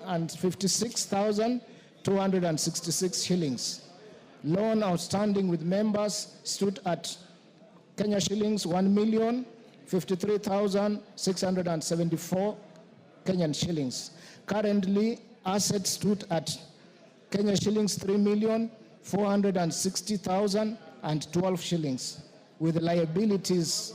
156,266 shillings. Loan outstanding with members stood at Kenya shillings 1,053,674 Kenyan shillings. Currently, assets stood at Kenya shillings 3,460,012 shillings, with liabilities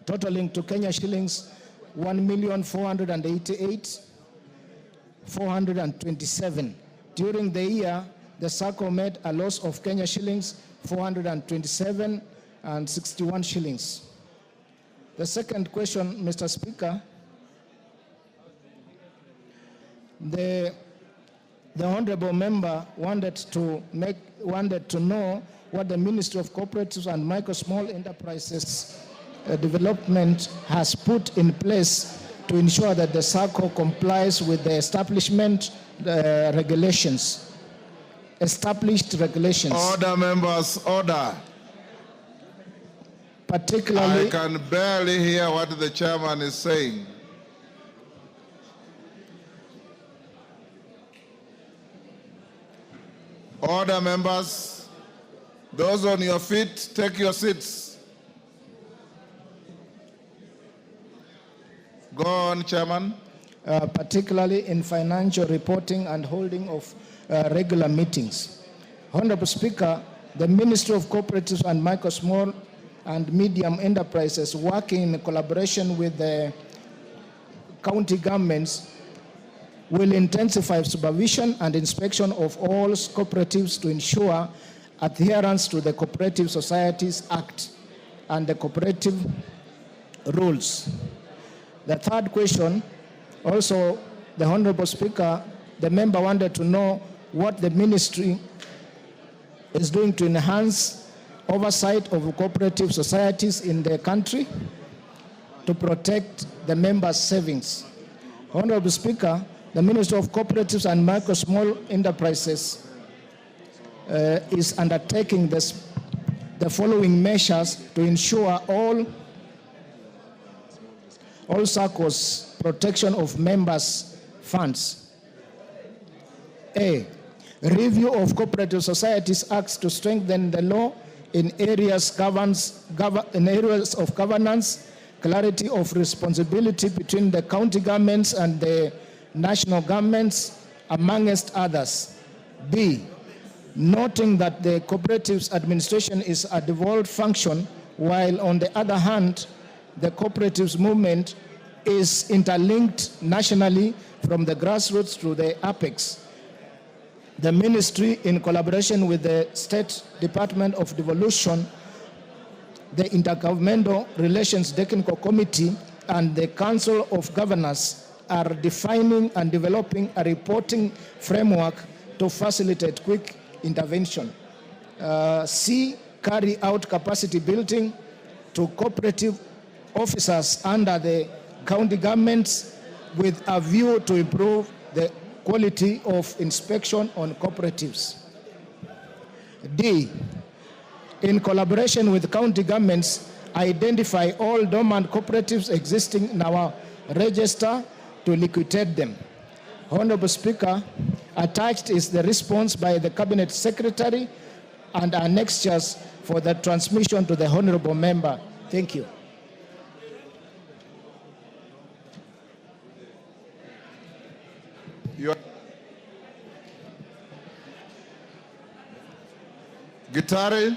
totaling to Kenya shillings 1,488,427. During the year, the SACCO made a loss of Kenya shillings 427.61 shillings. The second question, Mr. Speaker, the honorable member wanted to know what the Ministry of Cooperatives and Micro Small Enterprises Development has put in place to ensure that the SACCO complies with the established regulations. Order, members, order. Particularly, I can barely hear what the chairman is saying. Order, members. Those on your feet, take your seats. Go on, Chairman. Particularly in financial reporting and holding of regular meetings. Honorable Speaker, the Ministry of Cooperatives and Micro, Small and Medium Enterprises, working in collaboration with the county governments, will intensify supervision and inspection of all cooperatives to ensure adherence to the Cooperative Societies Act and the cooperative rules. The third question, also the Honorable Speaker, the member wanted to know what the ministry is doing to enhance oversight of cooperative societies in the country to protect the members' savings. Honorable Speaker, the Ministry of Cooperatives and Micro Small Enterprises is undertaking the following measures to ensure all SACCOs protection of members' funds. A, review of Cooperative Societies Acts to strengthen the law in areas of governance, clarity of responsibility between the county governments and the national governments, amongst others. B, noting that the cooperatives administration is a devolved function, while on the other hand, the cooperatives movement is interlinked nationally from the grassroots to the apex. The ministry, in collaboration with the State Department of Devolution, the Intergovernmental Relations Technical Committee, and the Council of Governors, are defining and developing a reporting framework to facilitate quick intervention. C, carry out capacity building to cooperative officers under the county governments with a view to improve the quality of inspection on cooperatives. D, in collaboration with county governments, identify all dormant cooperatives existing in our register to liquidate them. Honorable Speaker, attached is the response by the Cabinet Secretary and annexures for the transmission to the Honorable Member. Thank you. Gitari.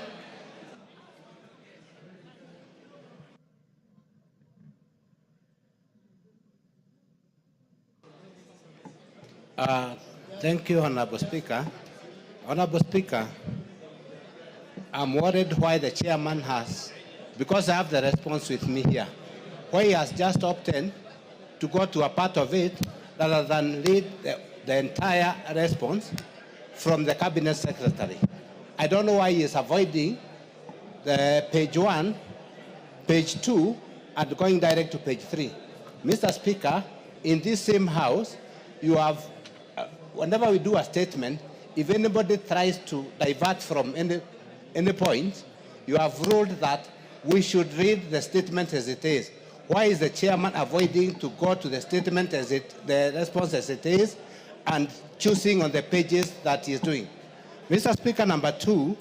Thank you, Honorable Speaker. Honorable Speaker, I'm worried why the chairman has, because I have the response with me here, why he has just opted to go to a part of it rather than read the entire response from the Cabinet Secretary. I don't know why he is avoiding the page 1, page 2, and going direct to page 3. Mr. Speaker, in this same house, you have, whenever we do a statement, if anybody tries to divert from any point, you have ruled that we should read the statement as it is. Why is the chairman avoiding to go to the statement the response as it is, and choosing on the pages that he is doing? Mr. Speaker, number two,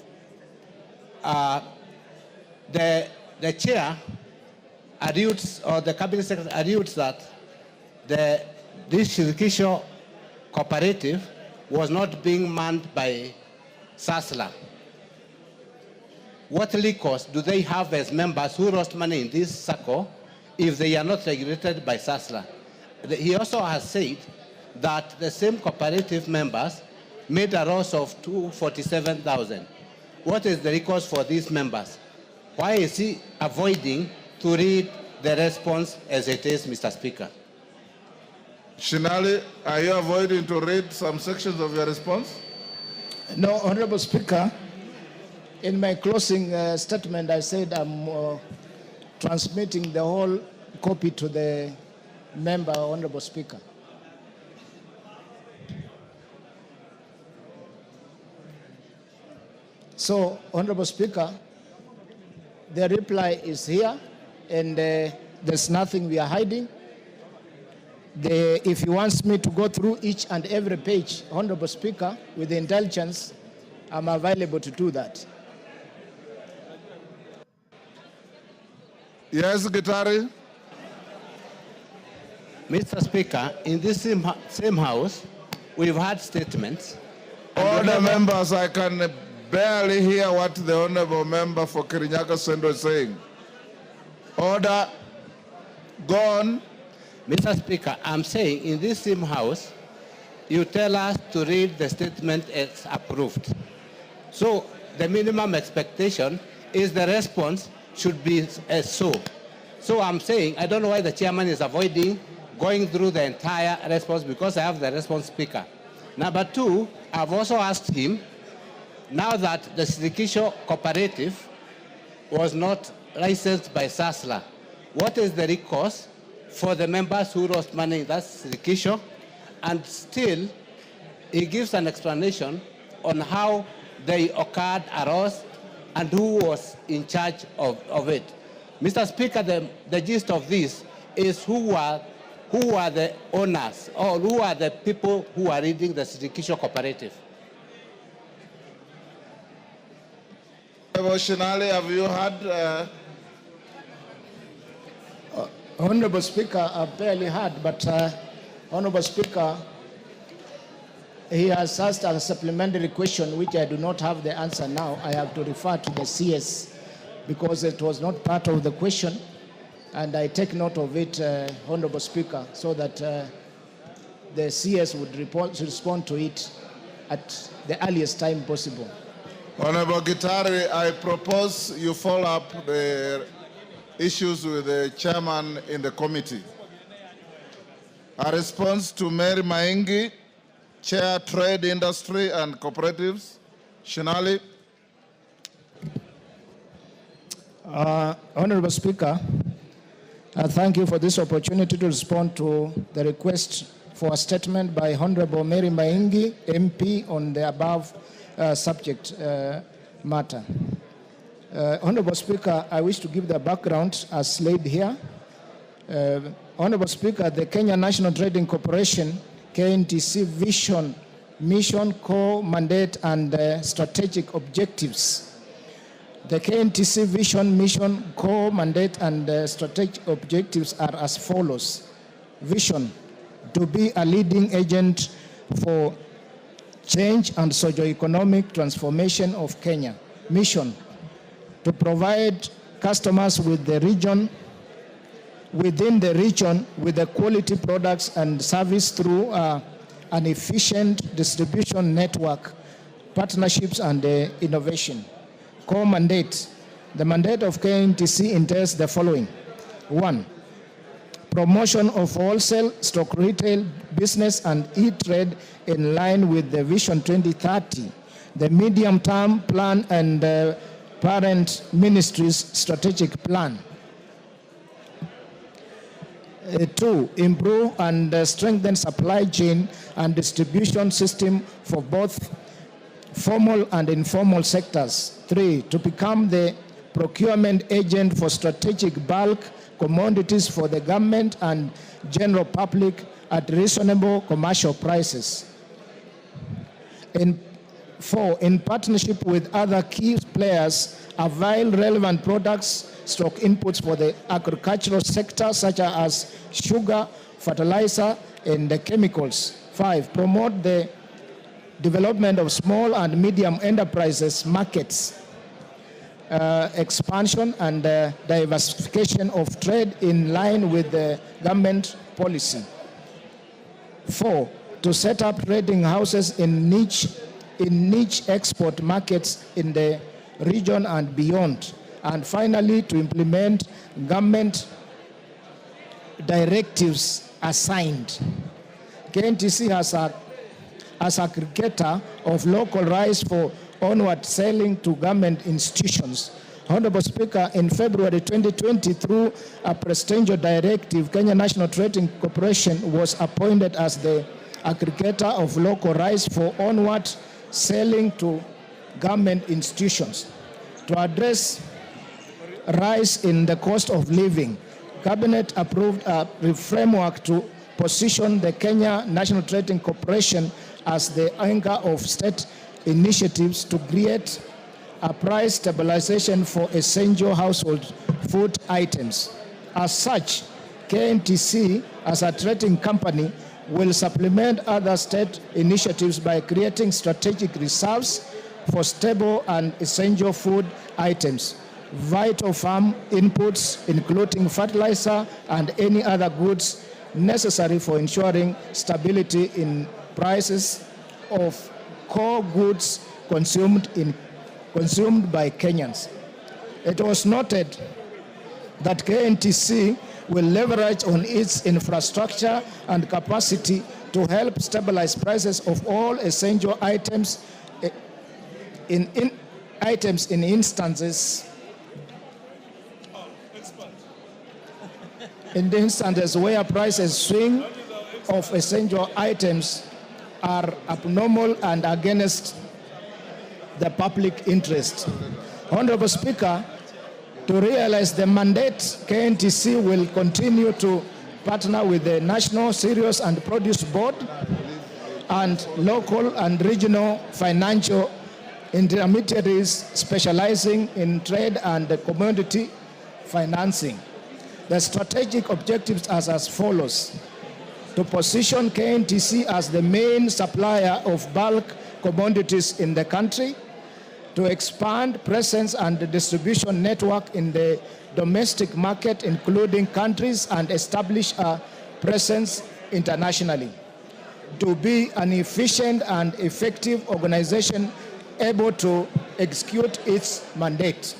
the chair alludes, or the cabinet secretary alludes that this Shirikisho cooperative was not being manned by Sasla. What recourse do they have as members who lost money in this circle if they are not regulated by Sasla? He also has said that the same cooperative members made a loss of 247,000. What is the recourse for these members? Why is he avoiding to read the response as it is, Mr. Speaker? Shinali, are you avoiding to read some sections of your response? No, Honorable Speaker, in my closing statement, I said I'm transmitting the whole copy to the member, Honorable Speaker. So, Honorable Speaker, the reply is here, and there's nothing we are hiding. If he wants me to go through each and every page, Honorable Speaker, with the intelligence, I'm available to do that. Yes, Gitari. Mr. Speaker, in this same house, we've had statements. Order, members, I can barely hear what the honorable member for Kinyaga Central is saying. Order. Go on. Mr. Speaker, I'm saying in this same house, you tell us to read the statement as approved. So the minimum expectation is the response should be as so. So I'm saying, I don't know why the chairman is avoiding going through the entire response, because I have the response speaker. Number two, I've also asked him, now that the Shirikisho cooperative was not licensed by Sasla, what is the recourse for the members who lost money in that Shirikisho? And still, he gives an explanation on how they occurred, arose, and who was in charge of it. Mr. Speaker, the gist of this is who are the owners, or who are the people who are leading the Shirikisho cooperative? Emotionally, have you had... Honorable Speaker, I barely heard, but Honorable Speaker, he has asked a supplementary question which I do not have the answer now. I have to refer to the CS because it was not part of the question, and I take note of it, Honorable Speaker, so that the CS would respond to it at the earliest time possible. Honorable Gitari, I propose you follow up the issues with the chairman in the committee. A response to Mary Maingi, Chair Trade Industry and Cooperatives. Shinali. Honorable Speaker, I thank you for this opportunity to respond to the request for a statement by Honorable Mary Maingi, MP, on the above subject matter. Honorable Speaker, I wish to give the background as laid here. Honorable Speaker, the Kenya National Trading Corporation, KNTC vision, mission, core, mandate, and strategic objectives. The KNTC vision, mission, core, mandate, and strategic objectives are as follows. Vision, to be a leading agent for change and socio-economic transformation of Kenya. Mission, to provide customers with the region, within the region, with the quality products and service through an efficient distribution network, partnerships, and innovation. Core mandate. The mandate of KNTC entails the following. 1. Promotion of wholesale, stock retail, business, and e-trade in line with the Vision 2030, the medium-term plan, and parent ministry's strategic plan. 2, improve and strengthen supply chain and distribution system for both formal and informal sectors. 3, to become the procurement agent for strategic bulk, commodities for the government and general public at reasonable commercial prices. 4, in partnership with other key players, avail relevant products, stock inputs for the agricultural sector, such as sugar, fertilizer, and the chemicals. 5, promote the development of small and medium enterprises markets, expansion and diversification of trade in line with the government policy. 4, to set up trading houses in niche export markets in the region and beyond. And finally, to implement government directives assigned. KNTC as aggregator of local rice for onward selling to government institutions. Honorable Speaker, in February 2020, through a Procedural directive, Kenya National Trading Corporation was appointed as the aggregator of local rice for onward selling to government institutions. To address rise in the cost of living, Cabinet approved a framework to position the Kenya National Trading Corporation as the anchor of state initiatives to create a price stabilization for essential household food items. As such, KNTC, as a trading company, will supplement other state initiatives by creating strategic reserves for stable and essential food items, vital farm inputs, including fertilizer and any other goods necessary for ensuring stability in prices of core goods consumed by Kenyans. It was noted that KNTC will leverage on its infrastructure and capacity to help stabilize prices of all essential items in instances where prices swing of essential items are abnormal and against the public interest. Honorable Speaker, to realize the mandate, KNTC will continue to partner with the National Cereals and Produce Board and local and regional financial intermediaries specializing in trade and commodity financing. The strategic objectives are as follows: to position KNTC as the main supplier of bulk commodities in the country, to expand presence and distribution network in the domestic market, including countries, and establish a presence internationally, to be an efficient and effective organization able to execute its mandate,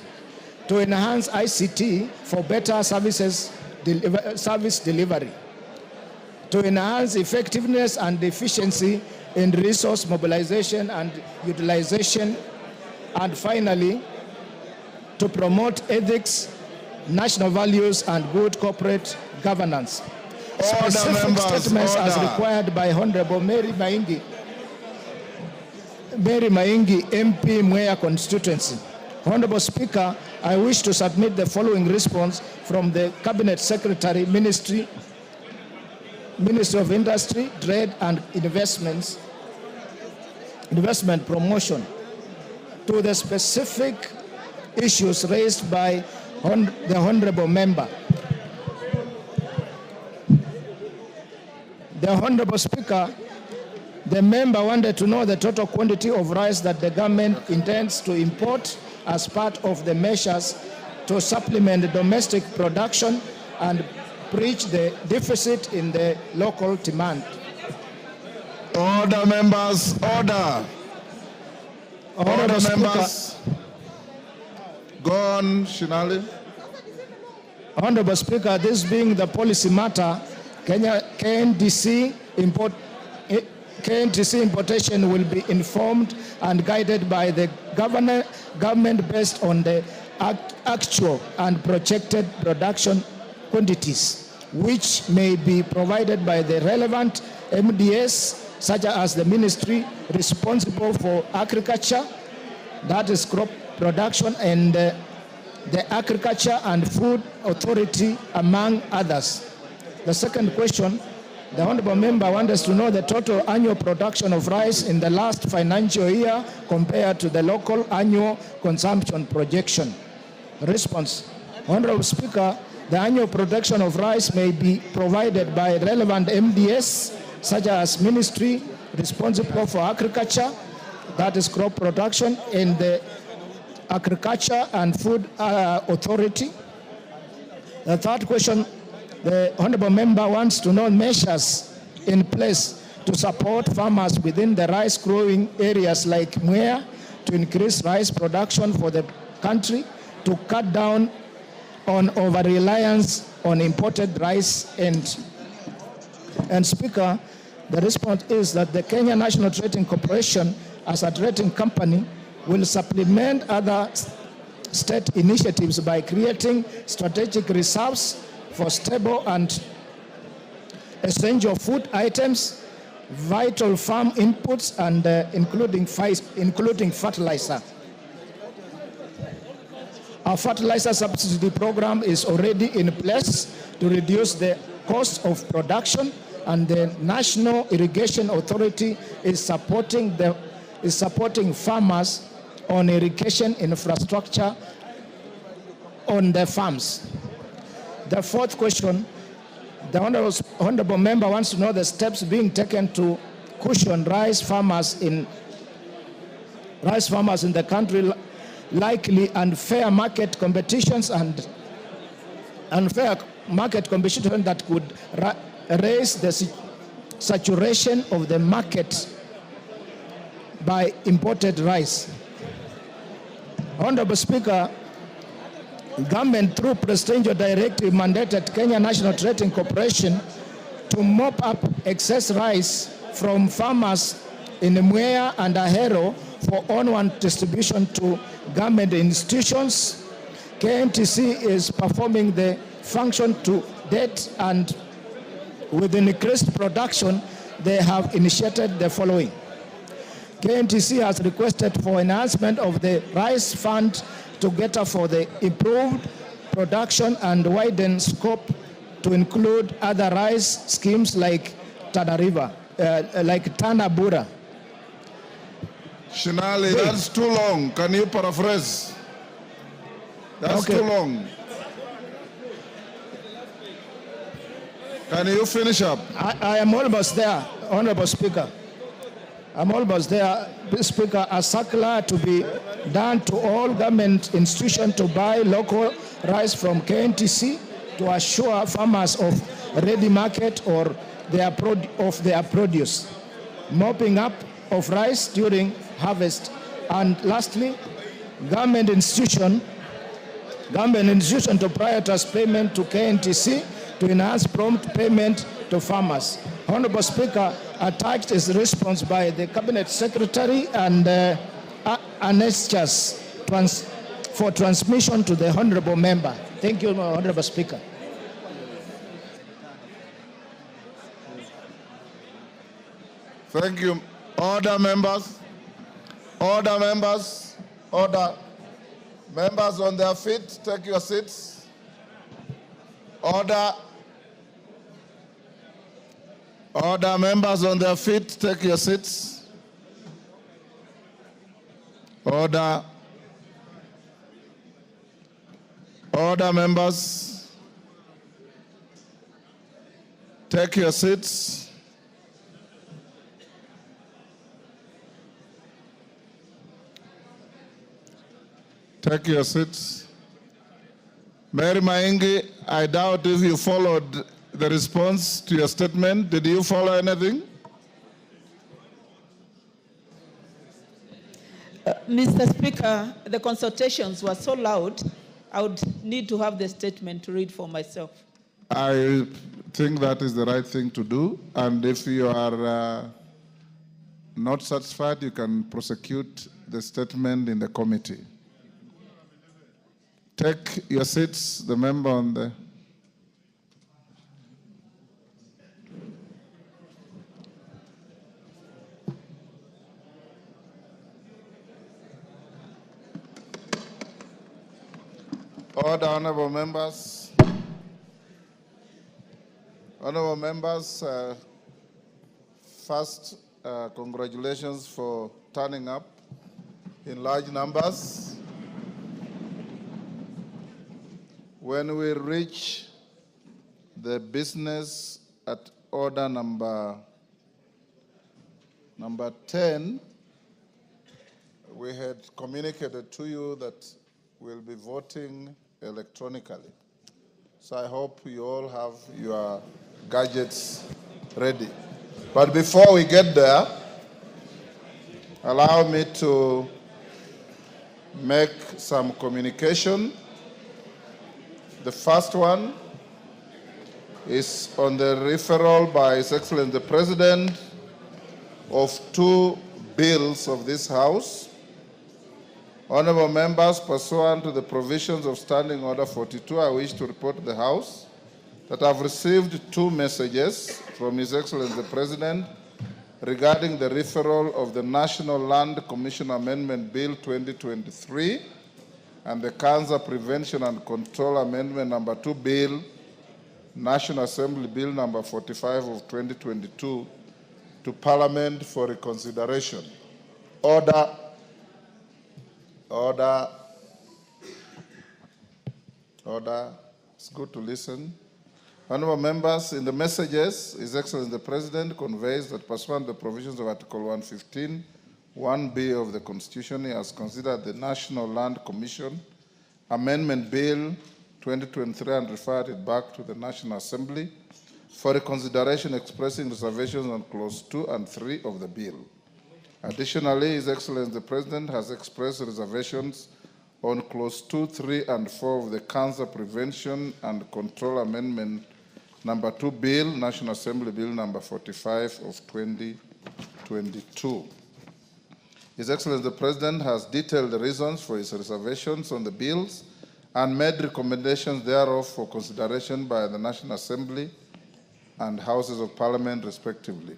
to enhance ICT for better service delivery, to enhance effectiveness and efficiency in resource mobilization and utilization, and finally, to promote ethics, national values, and good corporate governance. Specific statements as required by Honorable Mary Maingi, MP, Mwea constituency. Honorable Speaker, I wish to submit the following response from the Cabinet Secretary, Ministry of Industry, Trade and Investment Promotion, to the specific issues raised by the Honorable Member. The Honorable Speaker, the member wanted to know the total quantity of rice that the government intends to import as part of the measures to supplement the domestic production and bridge the deficit in the local demand. Order, members, order. Order, members. Go on, Shinali. Honorable Speaker, this being the policy matter, KNTC importation will be informed and guided by the government based on the actual and projected production quantities, which may be provided by the relevant MDS, such as the ministry responsible for agriculture, that is crop production, and the Agriculture and Food Authority, among others. The second question, the honorable member wants us to know the total annual production of rice in the last financial year compared to the local annual consumption projection. Response. Honorable Speaker, the annual production of rice may be provided by relevant MDS, such as Ministry responsible for agriculture, that is crop production, and the Agriculture and Food Authority. The third question, the honorable member wants to know measures in place to support farmers within the rice growing areas like Mwea to increase rice production for the country, to cut down on over-reliance on imported rice. And Speaker, the response is that the Kenya National Trading Corporation, as a trading company, will supplement other state initiatives by creating strategic reserves for stable and essential food items, vital farm inputs, and including fertilizer. Our fertilizer subsidy program is already in place to reduce the cost of production, and the National Irrigation Authority is supporting farmers on irrigation infrastructure on their farms. The fourth question, the honorable member wants to know the steps being taken to cushion rice farmers in the country, likely unfair market competitions and unfair market competition that could raise the saturation of the market by imported rice. Honorable Speaker, government through Presidential Directive mandated Kenya National Trading Corporation to mop up excess rice from farmers in Mwea and Ahero for onward distribution to government institutions. KNTC is performing the function to date, and with increased production, they have initiated the following. KNTC has requested for enhancement of the rice fund together for the improved production and widen scope to include other rice schemes like Tana Bura. Shinali, that's too long. Can you paraphrase? That's okay. Too long. Can you finish up? I am almost there, Honorable Speaker. I'm almost there, Speaker. A circular to be done to all government institutions to buy local rice from KNTC to assure farmers of ready market or their produce, mopping up of rice during harvest. And lastly, government institution to prioritize payment to KNTC to enhance prompt payment to farmers. Honorable Speaker, attached is response by the Cabinet Secretary and annexures for transmission to the Honorable Member. Thank you, Honorable Speaker. Thank you. Order, members. Order, members. Order. Members on their feet, take your seats. Order. Order, members on their feet, take your seats. Order. Order, members. Take your seats. Take your seats. Mary Maingi, I doubt if you followed the response to your statement. Did you follow anything? Mr. Speaker, the consultations were so loud, I would need to have the statement to read for myself. I think that is the right thing to do. And if you are not satisfied, you can prosecute the statement in the committee. Take your seats, the member on the... Order, honorable members. Honorable members, first, congratulations for turning up in large numbers. When we reach the business at order number 10, we had communicated to you that we'll be voting electronically. So I hope you all have your gadgets ready. But before we get there, allow me to make some communication. The first one is on the referral by His Excellency the President of 2 bills of this House. Honorable members, pursuant to the provisions of Standing Order 42, I wish to report to the House that I've received 2 messages from His Excellency the President regarding the referral of the National Land Commission Amendment Bill 2023 and the Cancer Prevention and Control Amendment Number 2 Bill, National Assembly Bill Number 45 of 2022, to Parliament for reconsideration. Order. Order. Order. It's good to listen. Honorable members, in the messages, His Excellency the President conveys that pursuant to the provisions of Article 115, 1B of the Constitution, he has considered the National Land Commission Amendment Bill 2023 and referred it back to the National Assembly for reconsideration, expressing reservations on Clause 2 and 3 of the bill. Additionally, His Excellency the President has expressed reservations on Clause 2, 3, and 4 of the Cancer Prevention and Control Amendment Number 2 Bill, National Assembly Bill Number 45 of 2022. His Excellency the President has detailed the reasons for his reservations on the bills and made recommendations thereof for consideration by the National Assembly and Houses of Parliament, respectively.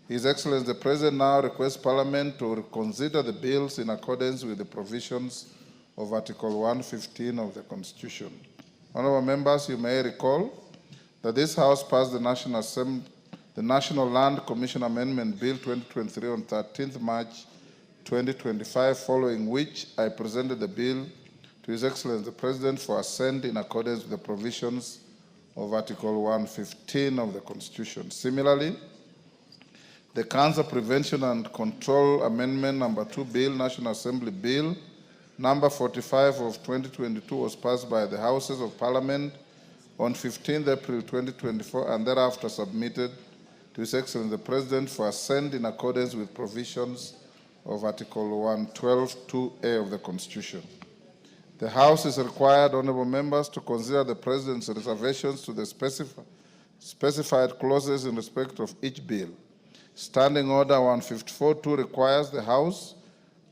His Excellency the President now requests Parliament to reconsider the bills in accordance with the provisions of Article 115 of the Constitution. Honourable members, you may recall that this House passed the National Land Commission Amendment Bill 2023 on 13th March 2025, following which I presented the bill to His Excellency the President for assent in accordance with the provisions of Article 115 of the Constitution. Similarly, the Cancer Prevention and Control Amendment Number 2 Bill, National Assembly Bill Number 45 of 2022 was passed by the Houses of Parliament on 15 April 2024 and thereafter submitted to His Excellency the President for assent in accordance with provisions of Article 112(2)(a) of the Constitution. The House is required, honourable members, to consider the President's reservations to the specified clauses in respect of each bill. Standing Order 154(2) requires the House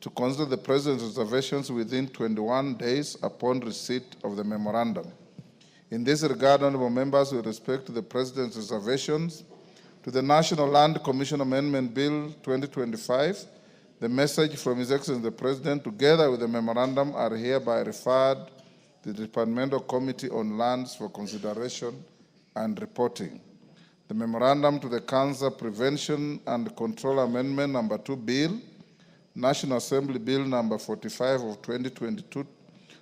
to consider the President's reservations within 21 days upon receipt of the memorandum. In this regard, honourable members, with respect to the President's reservations to the National Land Commission Amendment Bill 2025, the message from His Excellency the President, together with the memorandum, are hereby referred to the Departmental Committee on Lands for consideration and reporting. The memorandum to the Cancer Prevention and Control Amendment Number 2 Bill, National Assembly Bill Number 45 of 2022,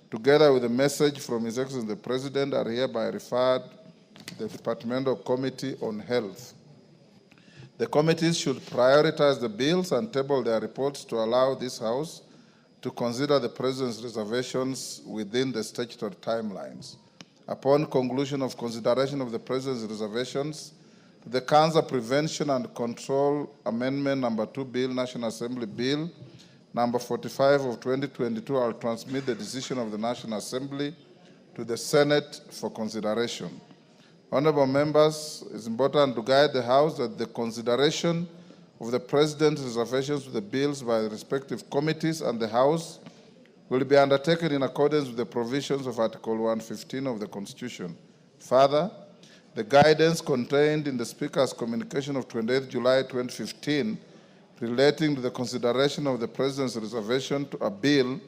together with the message from His Excellency the President, are hereby referred to the Departmental Committee on Health. The committees should prioritize the bills and table their reports to allow this House to consider the President's reservations within the statutory timelines. Upon conclusion of consideration of the President's reservations, the Cancer Prevention and Control Amendment Number 2 Bill, National Assembly Bill Number 45 of 2022, I'll transmit the decision of the National Assembly to the Senate for consideration. Honourable members, it's important to guide the House that the consideration of the President's reservations to the bills by the respective committees and the House will be undertaken in accordance with the provisions of Article 115 of the Constitution. Further, the guidance contained in the Speaker's communication of 28 July 2015 relating to the consideration of the President's reservation to a bill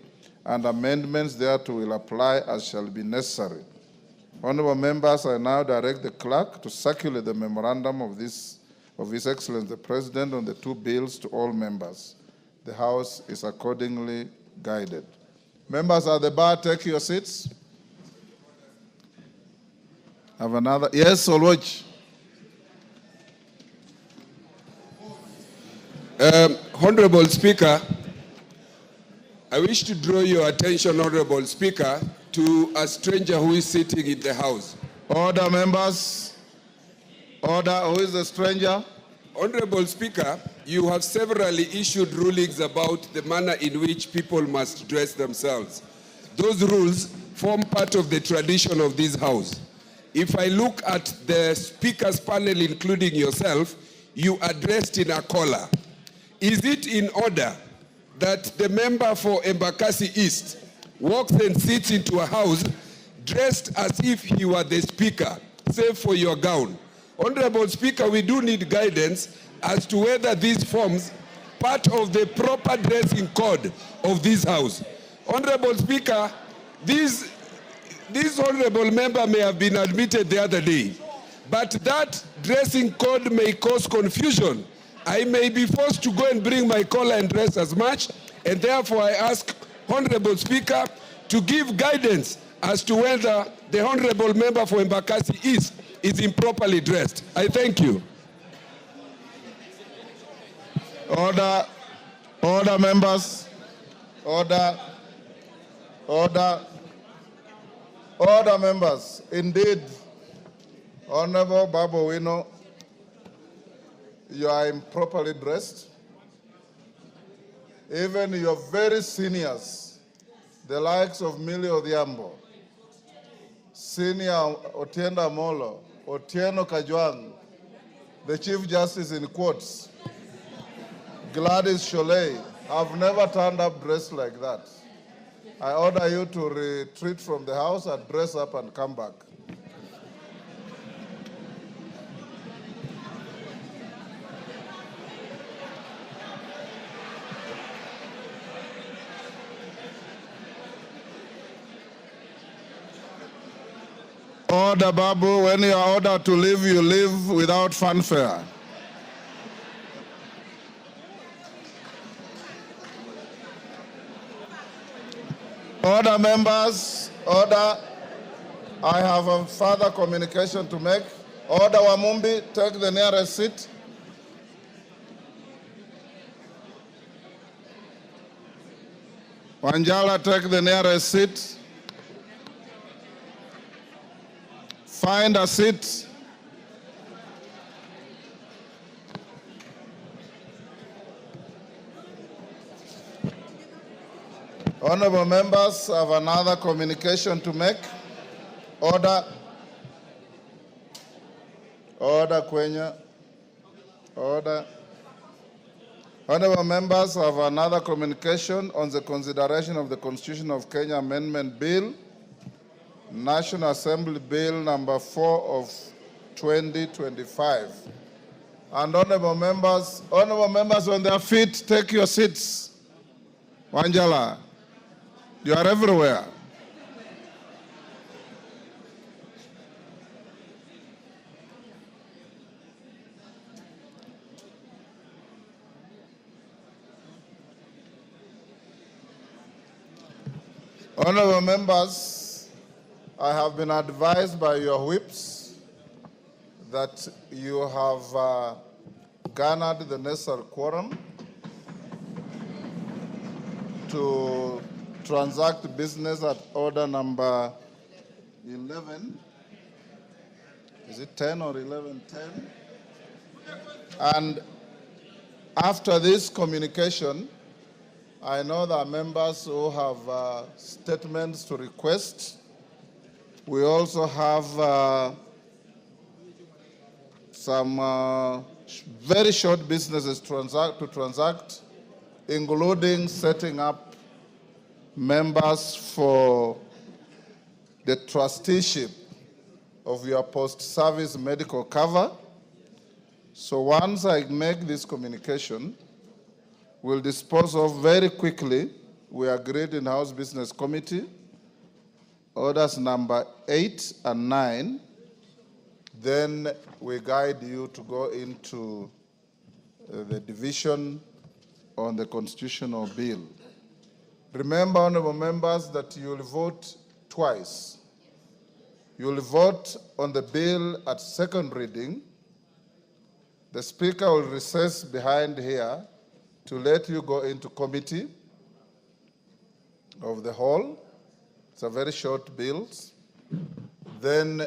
and amendments thereto will apply as shall be necessary. Honorable members, I now direct the clerk to circulate the memorandum of His Excellency the President on the two bills to all members. The House is accordingly guided. Members at the bar, take your seats. Have another. Yes, Olwoj. Honorable Speaker, I wish to draw your attention, Honorable Speaker, to a stranger who is sitting in the House. Order, members. Order. Who is the stranger? Honorable Speaker, you have severally issued rulings about the manner in which people must dress themselves. Those rules form part of the tradition of this House. If I look at the speakers panel, including yourself, you are dressed in a collar. Is it in order that the member for Embakasi East walks and sits into a house dressed as if he were the speaker, save for your gown? Honorable Speaker, we do need guidance as to whether this forms part of the proper dressing code of this House. Honorable Speaker, this honorable member may have been admitted the other day, but that dressing code may cause confusion. I may be forced to go and bring my collar and dress as much, and therefore I ask Honorable Speaker to give guidance as to whether the honorable member for Embakasi East is improperly dressed. I thank you. Order. Order, members. Order. Order. Order, members. Indeed, Honorable Babu Wino, you are improperly dressed. Even your very seniors, the likes of Millie Odhiambo, Senior Otienda Molo, Otieno Kajwang, the Chief Justice in quotes, Gladys Sholei, have never turned up dressed like that. I order you to retreat from the House and dress up and come back. Order, Babu. When you are ordered to leave, you leave without fanfare. Order, members. Order. I have a further communication to make. Order, Wamumbi, take the nearest seat. Wanjala, take the nearest seat. Find a seat. Honorable members, I have another communication to make. Order. Order, Kenya. Order. Honorable members, I have another communication on the consideration of the Constitution of Kenya Amendment Bill, National Assembly Bill number 4 of 2025. And honorable members on their feet, take your seats. Wanjala, you are everywhere. Honorable members, I have been advised by your whips that you have garnered the necessary quorum to transact business at order number 11. Is it 10 or 11? 10. And after this communication, I know there are members who have statements to request. We also have some very short businesses to transact, including setting up members for the trusteeship of your post-service medical cover. So once I make this communication, we'll dispose of very quickly we agreed in House Business Committee, orders number 8 and 9, then we guide you to go into the division on the constitutional bill. Remember, honorable members, that you will vote twice. You will vote on the bill at second reading. The Speaker will recess behind here to let you go into committee of the whole. It's a very short bill. Then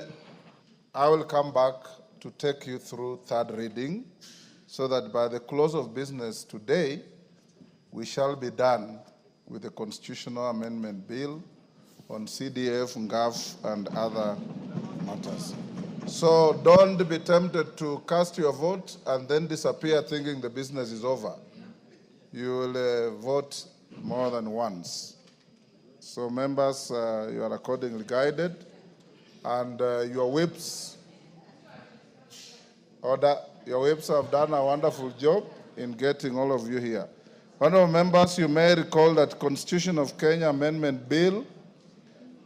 I will come back to take you through third reading so that by the close of business today, we shall be done with the constitutional amendment bill on CDF, NGAF, and other matters. So don't be tempted to cast your vote and then disappear thinking the business is over. You will vote more than once. So members, you are accordingly guided, and your whips have done a wonderful job in getting all of you here. Honorable members, you may recall that Constitution of Kenya Amendment Bill,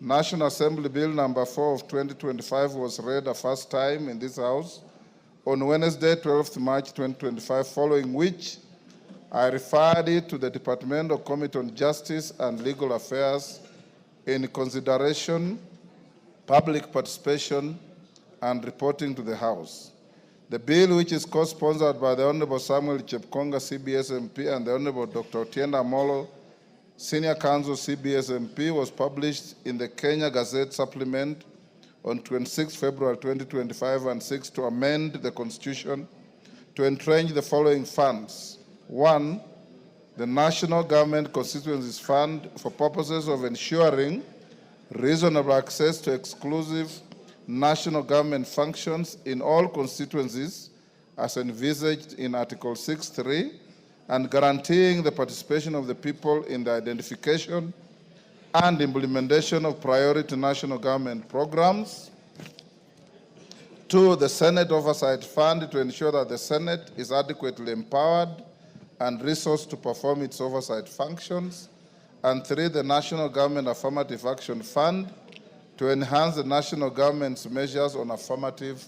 National Assembly Bill number 4 of 2025 was read a first time in this House on Wednesday, 12th March 2025, following which I referred it to the Departmental Committee on Justice and Legal Affairs in consideration, public participation, and reporting to the House. The bill, which is co-sponsored by the Honorable Samuel Chepkonga, CBS MP, and the Honorable Dr. Otienda Amolo, Senior Counsel, CBS MP, was published in the Kenya Gazette Supplement on 26 February 2025 and seeks to amend the Constitution to entrench the following funds. 1, the National Government Constituencies Fund for purposes of ensuring reasonable access to exclusive national government functions in all constituencies as envisaged in Article 6.3 and guaranteeing the participation of the people in the identification and implementation of priority national government programs. 2, the Senate Oversight Fund to ensure that the Senate is adequately empowered and resourced to perform its oversight functions. And 3, the National Government Affirmative Action Fund to enhance the national government's measures on affirmative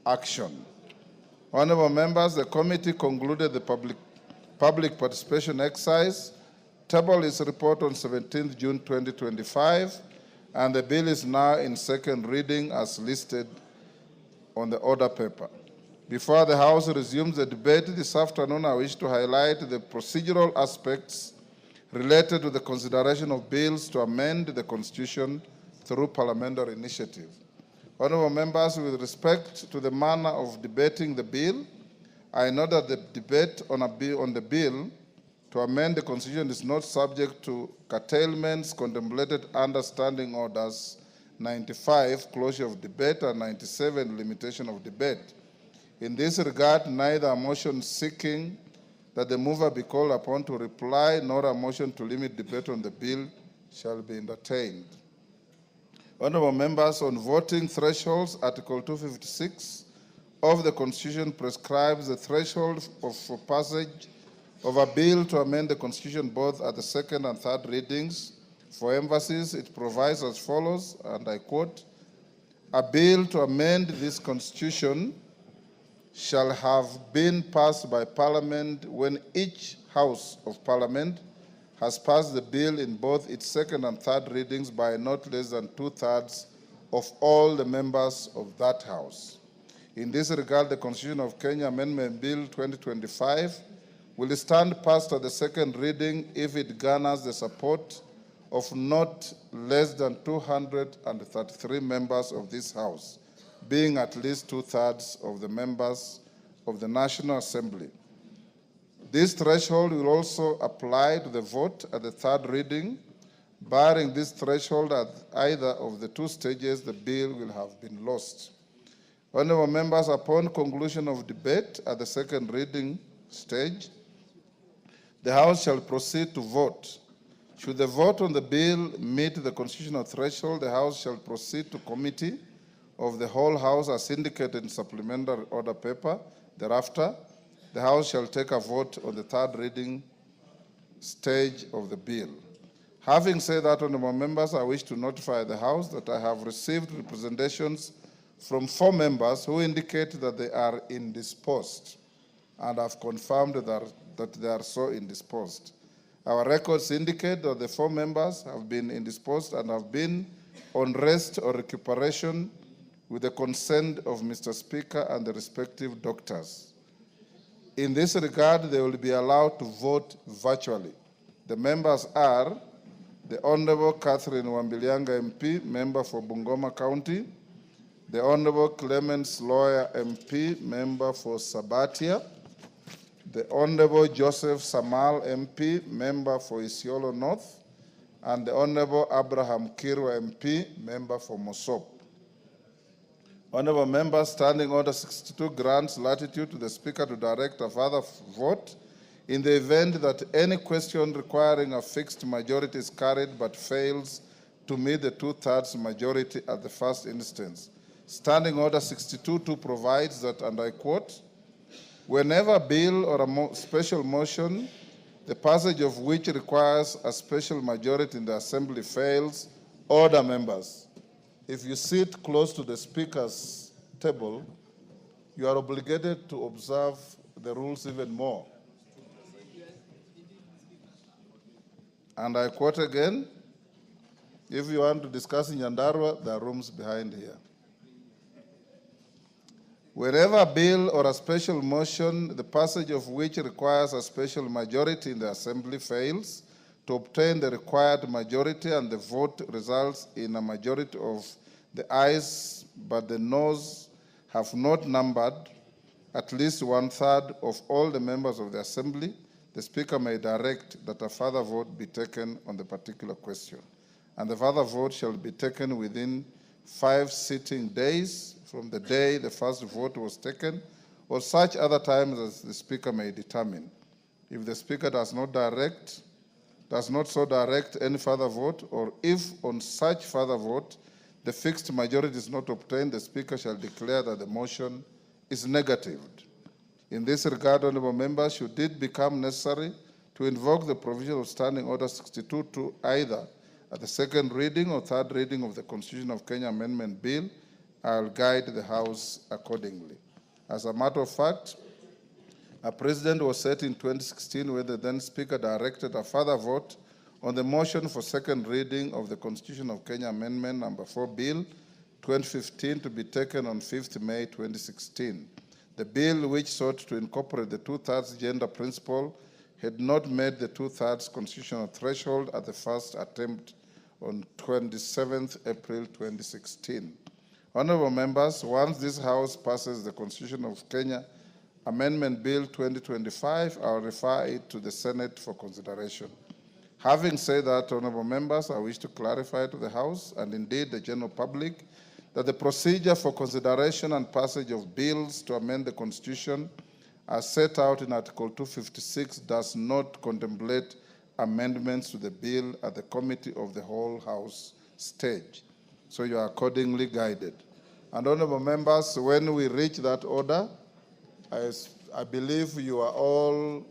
action. Honorable members, the committee concluded the public participation exercise, tabled its report on 17th June 2025, and the bill is now in second reading as listed on the order paper. Before the House resumes the debate this afternoon, I wish to highlight the procedural aspects related to the consideration of bills to amend the Constitution through parliamentary initiative. Honorable members, with respect to the manner of debating the bill, I know that the debate on the bill to amend the Constitution is not subject to curtailments contemplated under Standing Orders 95, closure of debate, and 97, limitation of debate. In this regard, neither a motion seeking that the mover be called upon to reply nor a motion to limit debate on the bill shall be entertained. Honorable members, on voting thresholds, Article 256 of the Constitution prescribes the threshold for passage of a bill to amend the Constitution both at the second and third readings. For emphasis, it provides as follows, and I quote, "A bill to amend this Constitution shall have been passed by Parliament when each House of Parliament has passed the bill in both its second and third readings by not less than 2/3 of all the members of that House. In this regard, the Constitution of Kenya Amendment Bill 2025 will stand passed at the second reading if it garners the support of not less than 233 members of this House, being at least 2/3 of the members of the National Assembly. This threshold will also apply to the vote at the third reading. Barring this threshold at either of the two stages, the bill will have been lost. Honorable members, upon conclusion of debate at the second reading stage, the House shall proceed to vote. Should the vote on the bill meet the constitutional threshold, the House shall proceed to committee of the whole House as indicated in supplementary order paper. Thereafter, the House shall take a vote on the third reading stage of the bill. Having said that, honorable members, I wish to notify the House that I have received representations from 4 members who indicate that they are indisposed, and have confirmed that they are so indisposed. Our records indicate that the 4 members have been indisposed and have been on rest or recuperation with the consent of Mr. Speaker and the respective doctors. In this regard, they will be allowed to vote virtually. The members are the Honorable Catherine Wambilianga MP, member for Bungoma County, the Honorable Clemens Lawyer MP, member for Sabatia, the Honorable Joseph Samal MP, member for Isiolo North, and the Honorable Abraham Kirwa MP, member for Mosop. Honorable members, Standing Order 62 grants latitude to the Speaker to direct a further vote in the event that any question requiring a fixed majority is carried but fails to meet the 2/3 majority at the first instance. Standing Order 62.2 provides that, and I quote, whenever a bill or a special motion, the passage of which requires a special majority in the Assembly fails, order members. If you sit close to the Speaker's table, you are obligated to observe the rules even more. And I quote again, if you want to discuss in Nyandarua, there are rooms behind here. Wherever a bill or a special motion, the passage of which requires a special majority in the Assembly fails to obtain the required majority and the vote results in a majority of the ayes, but the noes have not numbered at least 1/3 of all the members of the Assembly, the Speaker may direct that a further vote be taken on the particular question. And the further vote shall be taken within 5 sitting days from the day the first vote was taken, or such other times as the Speaker may determine. If the Speaker does not so direct any further vote, or if on such further vote the fixed majority is not obtained, the Speaker shall declare that the motion is negatived. In this regard, honorable members, should it become necessary to invoke the provision of Standing Order 62 to either at the second reading or third reading of the Constitution of Kenya Amendment Bill, I'll guide the House accordingly. As a matter of fact, a precedent was set in 2016 where the then Speaker directed a further vote on the motion for second reading of the Constitution of Kenya Amendment Number 4 Bill 2015 to be taken on 5th May 2016. The bill, which sought to incorporate the 2/3 gender principle, had not met the 2/3 constitutional threshold at the first attempt on 27th April 2016. Honorable members, once this House passes the Constitution of Kenya Amendment Bill 2025, I'll refer it to the Senate for consideration. Having said that, honorable members, I wish to clarify to the House and indeed the general public that the procedure for consideration and passage of bills to amend the Constitution as set out in Article 256 does not contemplate amendments to the bill at the Committee of the Whole House stage. So you are accordingly guided. And honorable members, when we reach that order, I believe you are all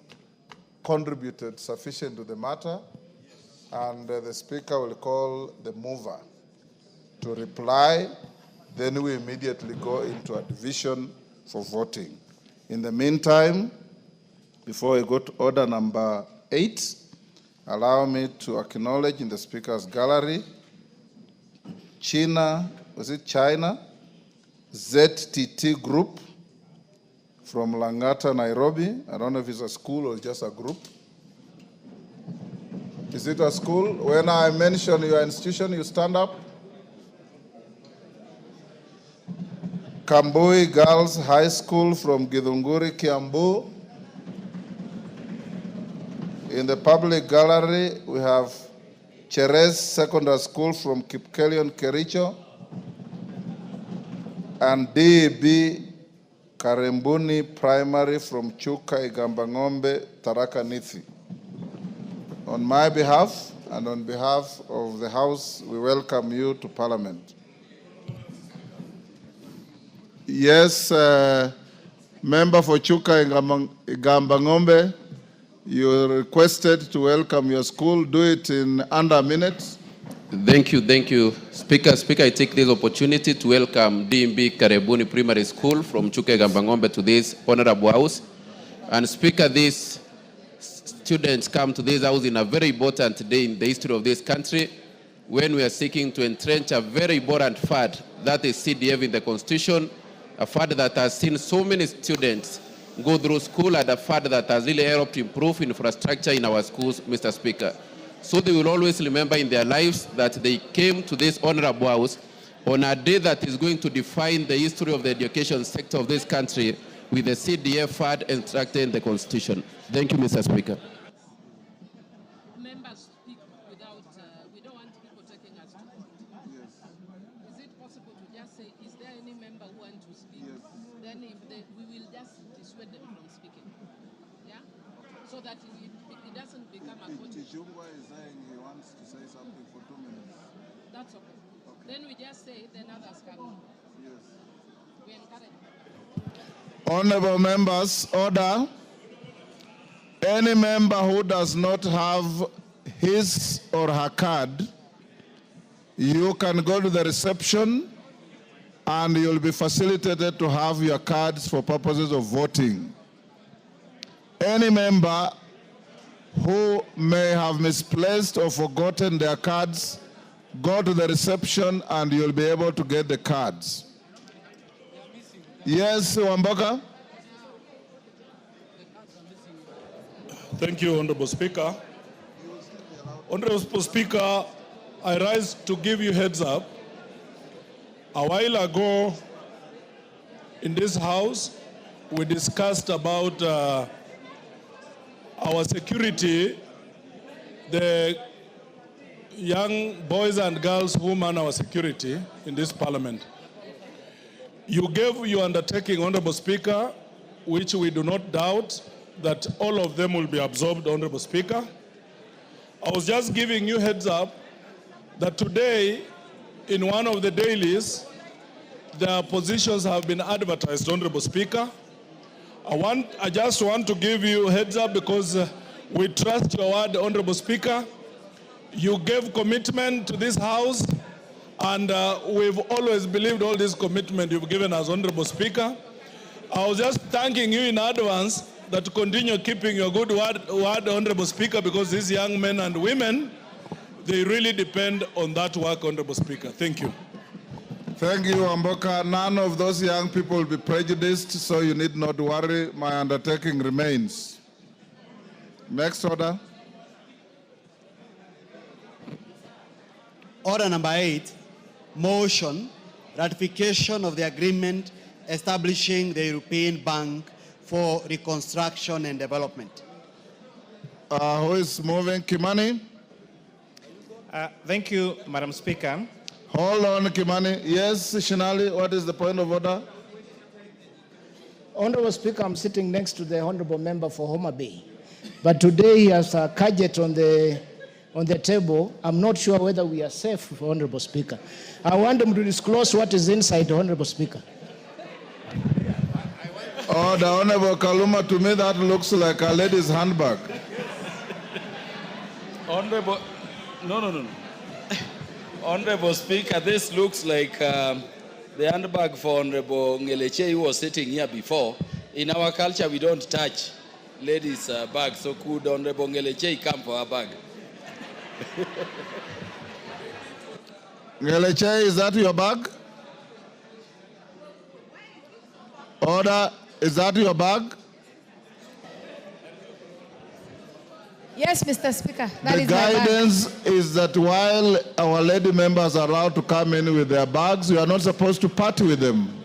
contributed sufficient to the matter, and the Speaker will call the mover to reply. Then we immediately go into a division for voting. In the meantime, before we go to order number 8, allow me to acknowledge in the Speaker's gallery, China ZTT Group from Langata, Nairobi. I don't know if it's a school or just a group. Is it a school? When I mention your institution, you stand up. Kambui Girls High School from Githunguri, Kiambu. In the public gallery, we have Cheres Secondary School from Kipkelion, Kericho, and DB Karembuni Primary from Chuka, Igambangombe, Tharaka Nithi. On my behalf and on behalf of the House, we welcome you to Parliament. Yes, member for Chuka Igambangombe, You're requested to welcome your school. Do it in under a minute. Thank you. Speaker, I take this opportunity to welcome DMB Karebuni Primary School from Chuke Gambangombe to this honorable house. And Speaker, these students come to this house in a very important day in the history of this country, when we are seeking to entrench a very important fad, that is CDF in the Constitution, a fad that has seen so many students go through school, and a fad that has really helped improve infrastructure in our schools, Mr. Speaker. So they will always remember in their lives that they came to this honorable house on a day that is going to define the history of the education sector of this country, with the CDF fad instructed in the Constitution. Thank you, Mr. Speaker. Members speak without, we don't want people taking us to court. Yes. Is it possible to just say, is there any member who wants to speak? Yes. Then if we will just dissuade them from speaking. Yeah? So that it doesn't become a court. Ndiangui is saying he wants to say something for 2 minutes. That's okay. Then we just say, then others come. Yes. We encourage. Honorable members, order. Any member who does not have his or her card, you can go to the reception and you'll be facilitated to have your cards for purposes of voting. Any member who may have misplaced or forgotten their cards, go to the reception and you'll be able to get the cards. Yes, Wamboka? Thank you, Honorable Speaker. Honorable Speaker, I rise to give you heads up. A while ago, in this House, we discussed about our security, the young boys and girls who man our security in this Parliament. You gave your undertaking, Honorable Speaker, which we do not doubt that all of them will be absorbed, Honorable Speaker. I was just giving you heads up that today, in one of the dailies, their positions have been advertised, Honorable Speaker. I just want to give you heads up because we trust your word, Honorable Speaker. You gave commitment to this House, and we've always believed all this commitment you've given us, Honorable Speaker. I was just thanking you in advance that to continue keeping your good word, Honorable Speaker, because these young men and women, they really depend on that work, Honorable Speaker. Thank you. Thank you, Amboka. None of those young people will be prejudiced, so you need not worry. My undertaking remains. Next order. Order number 8, motion, ratification of the agreement establishing the European Bank for Reconstruction and Development. Who is moving? Kimani? Thank you, Madam Speaker. Hold on, Kimani. Yes, Shinali, what is the point of order? Honorable Speaker, I'm sitting next to the Honorable Member for Homa Bay. But today he has a gadget on the table. I'm not sure whether we are safe, Honorable Speaker. I want him to disclose what is inside, Honorable Speaker. Oh, the Honorable Kaluma, to me that looks like a lady's handbag. Honorable, no. Honorable Speaker, this looks like the handbag for Honorable Ngeleche, who was sitting here before. In our culture, we don't touch ladies' bags, so could Honorable Ngeleche come for her bag? Ngeleche, is that your bag? Order, is that your bag? Yes, Mr. Speaker, that is my bag. The guidance is that while our lady members are allowed to come in with their bags, you are not supposed to party with them.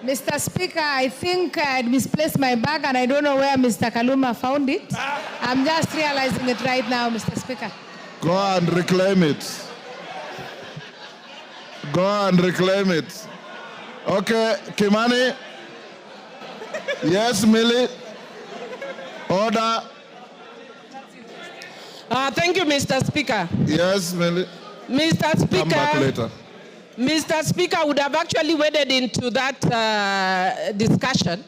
Mr. Speaker, I think I misplaced my bag and I don't know where Mr. Kaluma found it. I'm just realizing it right now, Mr. Speaker. Go and reclaim it. Go and reclaim it. Okay, Kimani. Yes, Millie. Order. Thank you, Mr. Speaker. Yes, Millie. Mr. Speaker. Come back later. Mr. Speaker, I would have actually waded into that discussion,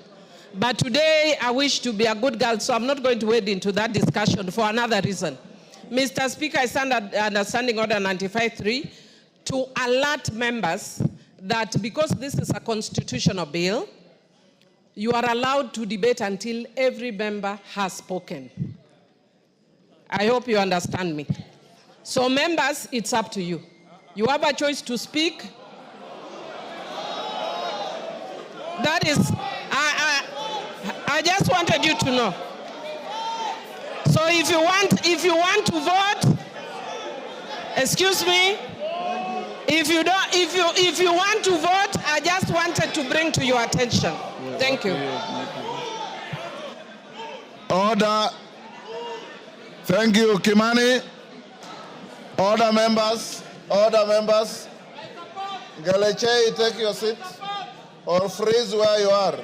But today, I wish to be a good girl, so I'm not going to wade into that discussion for another reason. Mr. Speaker, I stand under Standing Order 95.3 to alert members that because this is a constitutional bill, you are allowed to debate until every member has spoken. I hope you understand me. So members, it's up to you. You have a choice to speak. That is, I just wanted you to know. So if you want to vote, excuse me, if you want to vote, I just wanted to bring to your attention. Thank you. Order. Thank you, Kimani. Order, members. Order, members. Ngeleche, take your seat or freeze where you are.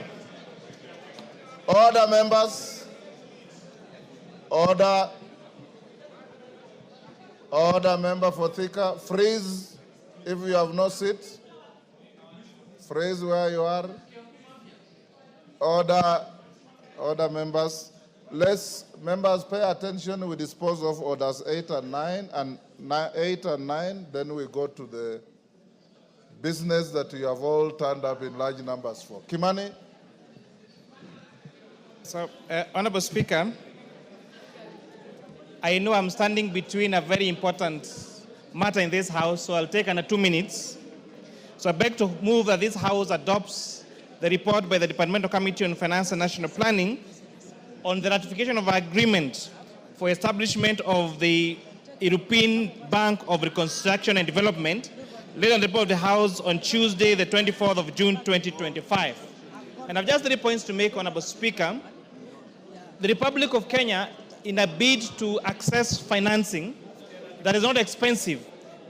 Order, members. Order. Order, member for Thika. Freeze if you have no seat. Freeze where you are. Order. Order, members. Let's, members, pay attention. We dispose of orders 8 and 9, and 8 and 9. Then we go to the business that you have all turned up in large numbers for. Kimani. So, Honorable Speaker, I know I'm standing between a very important matter in this House, so I'll take under 2 minutes. So I beg to move that this House adopts the report by the Departmental Committee on Finance and National Planning on the ratification of agreement for establishment of the European Bank of Reconstruction and Development, laid on the report of the House on Tuesday, the 24th of June, 2025. And I've just 3 points to make, Honorable Speaker. The Republic of Kenya, in a bid to access financing that is not expensive,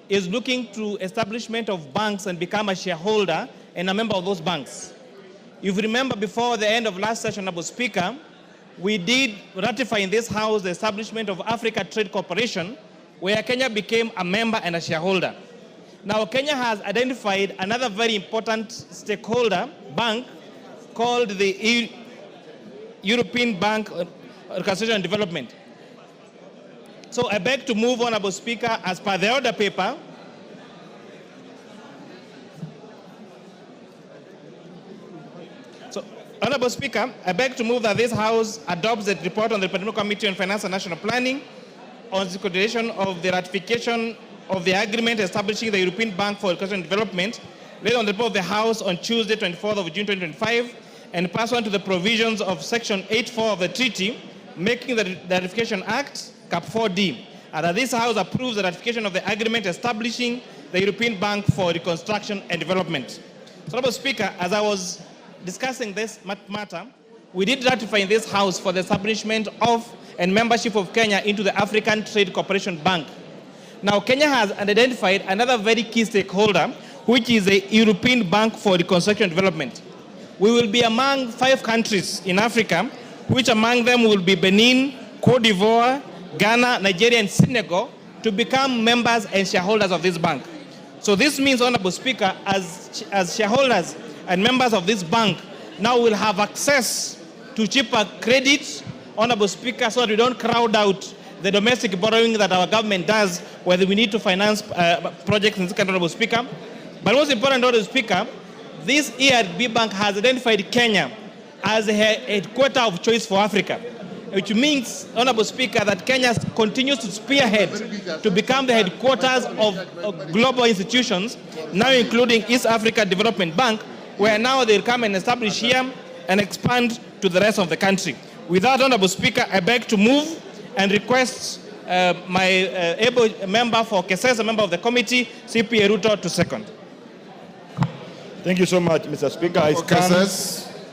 is looking to establishment of banks and become a shareholder and a member of those banks. If you remember, before the end of last session, Honorable Speaker, we did ratify in this House the establishment of Africa Trade Corporation, where Kenya became a member and a shareholder. Now, Kenya has identified another very important stakeholder bank called the European Bank of Reconstruction and Development. So I beg to move, Honorable Speaker, as per the order paper, Honorable Speaker, I beg to move that this House adopts the report on the Parliamentary Committee on Finance and National Planning on the consideration of the ratification of the agreement establishing the European Bank for Reconstruction and Development, laid on the report of the House on Tuesday, 24th of June, 2025, and pursuant to the provisions of Section 8.4 of the Treaty, making the Ratification Act, Cap 4D, and that this House approves the ratification of the agreement establishing the European Bank for Reconstruction and Development. So, Honorable Speaker, as I was discussing this matter, we did ratify in this House for the establishment of and membership of Kenya into the African Trade Corporation Bank. Now, Kenya has identified another very key stakeholder, which is the European Bank for Reconstruction and Development. We will be among 5 countries in Africa, which among them will be Benin, Cote d'Ivoire, Ghana, Nigeria, and Senegal, to become members and shareholders of this bank. So this means, Honorable Speaker, as shareholders and members of this bank now will have access to cheaper credit, Honorable Speaker, so that we don't crowd out the domestic borrowing that our government does, whether we need to finance projects in this country, Honorable Speaker. But most important, Honorable Speaker, this ERB bank has identified Kenya as a headquarter of choice for Africa, which means, Honorable Speaker, that Kenya continues to spearhead to become the headquarters of global institutions, now including East Africa Development Bank, where now they'll come and establish here and expand to the rest of the country. With that, Honorable Speaker, I beg to move and request my able member for Kesesa, a member of the committee, CPA Ruto, to second. Thank you so much, Mr. Speaker.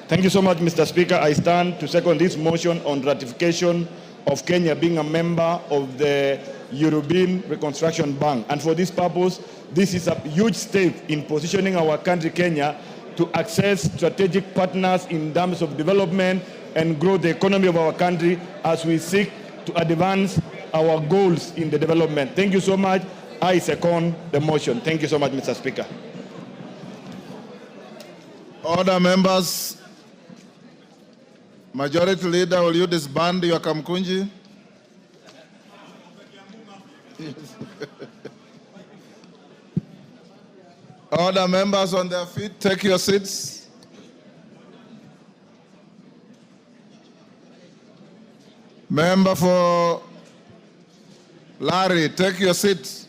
Thank you so much, Mr. Speaker. I stand to second this motion on ratification of Kenya being a member of the European Reconstruction Bank. And for this purpose, this is a huge step in positioning our country, Kenya, to access strategic partners in terms of development and grow the economy of our country as we seek to advance our goals in the development. Thank you so much. I second the motion. Thank you so much, Mr. Speaker. Order, members. Majority Leader, will you disband your Kamkunji? Order, members on their feet, take your seats. Member for Larry, take your seat.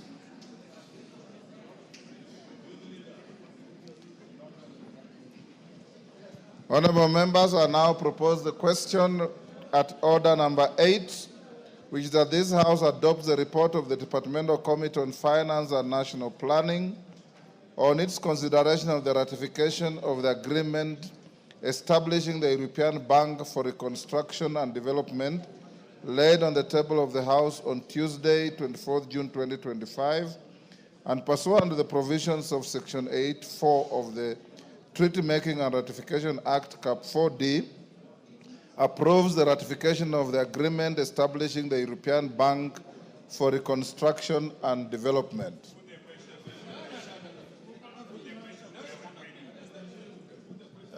Honorable members, I now propose the question at order number 8, which is that this House adopts the report of the Departmental Committee on Finance and National Planning on its consideration of the ratification of the agreement establishing the European Bank for Reconstruction and Development, laid on the table of the House on Tuesday, 24th June 2025, and pursuant to the provisions of Section 8(4) of the Treaty Making and Ratification Act, Cap 4D, approves the ratification of the agreement establishing the European Bank for Reconstruction and Development.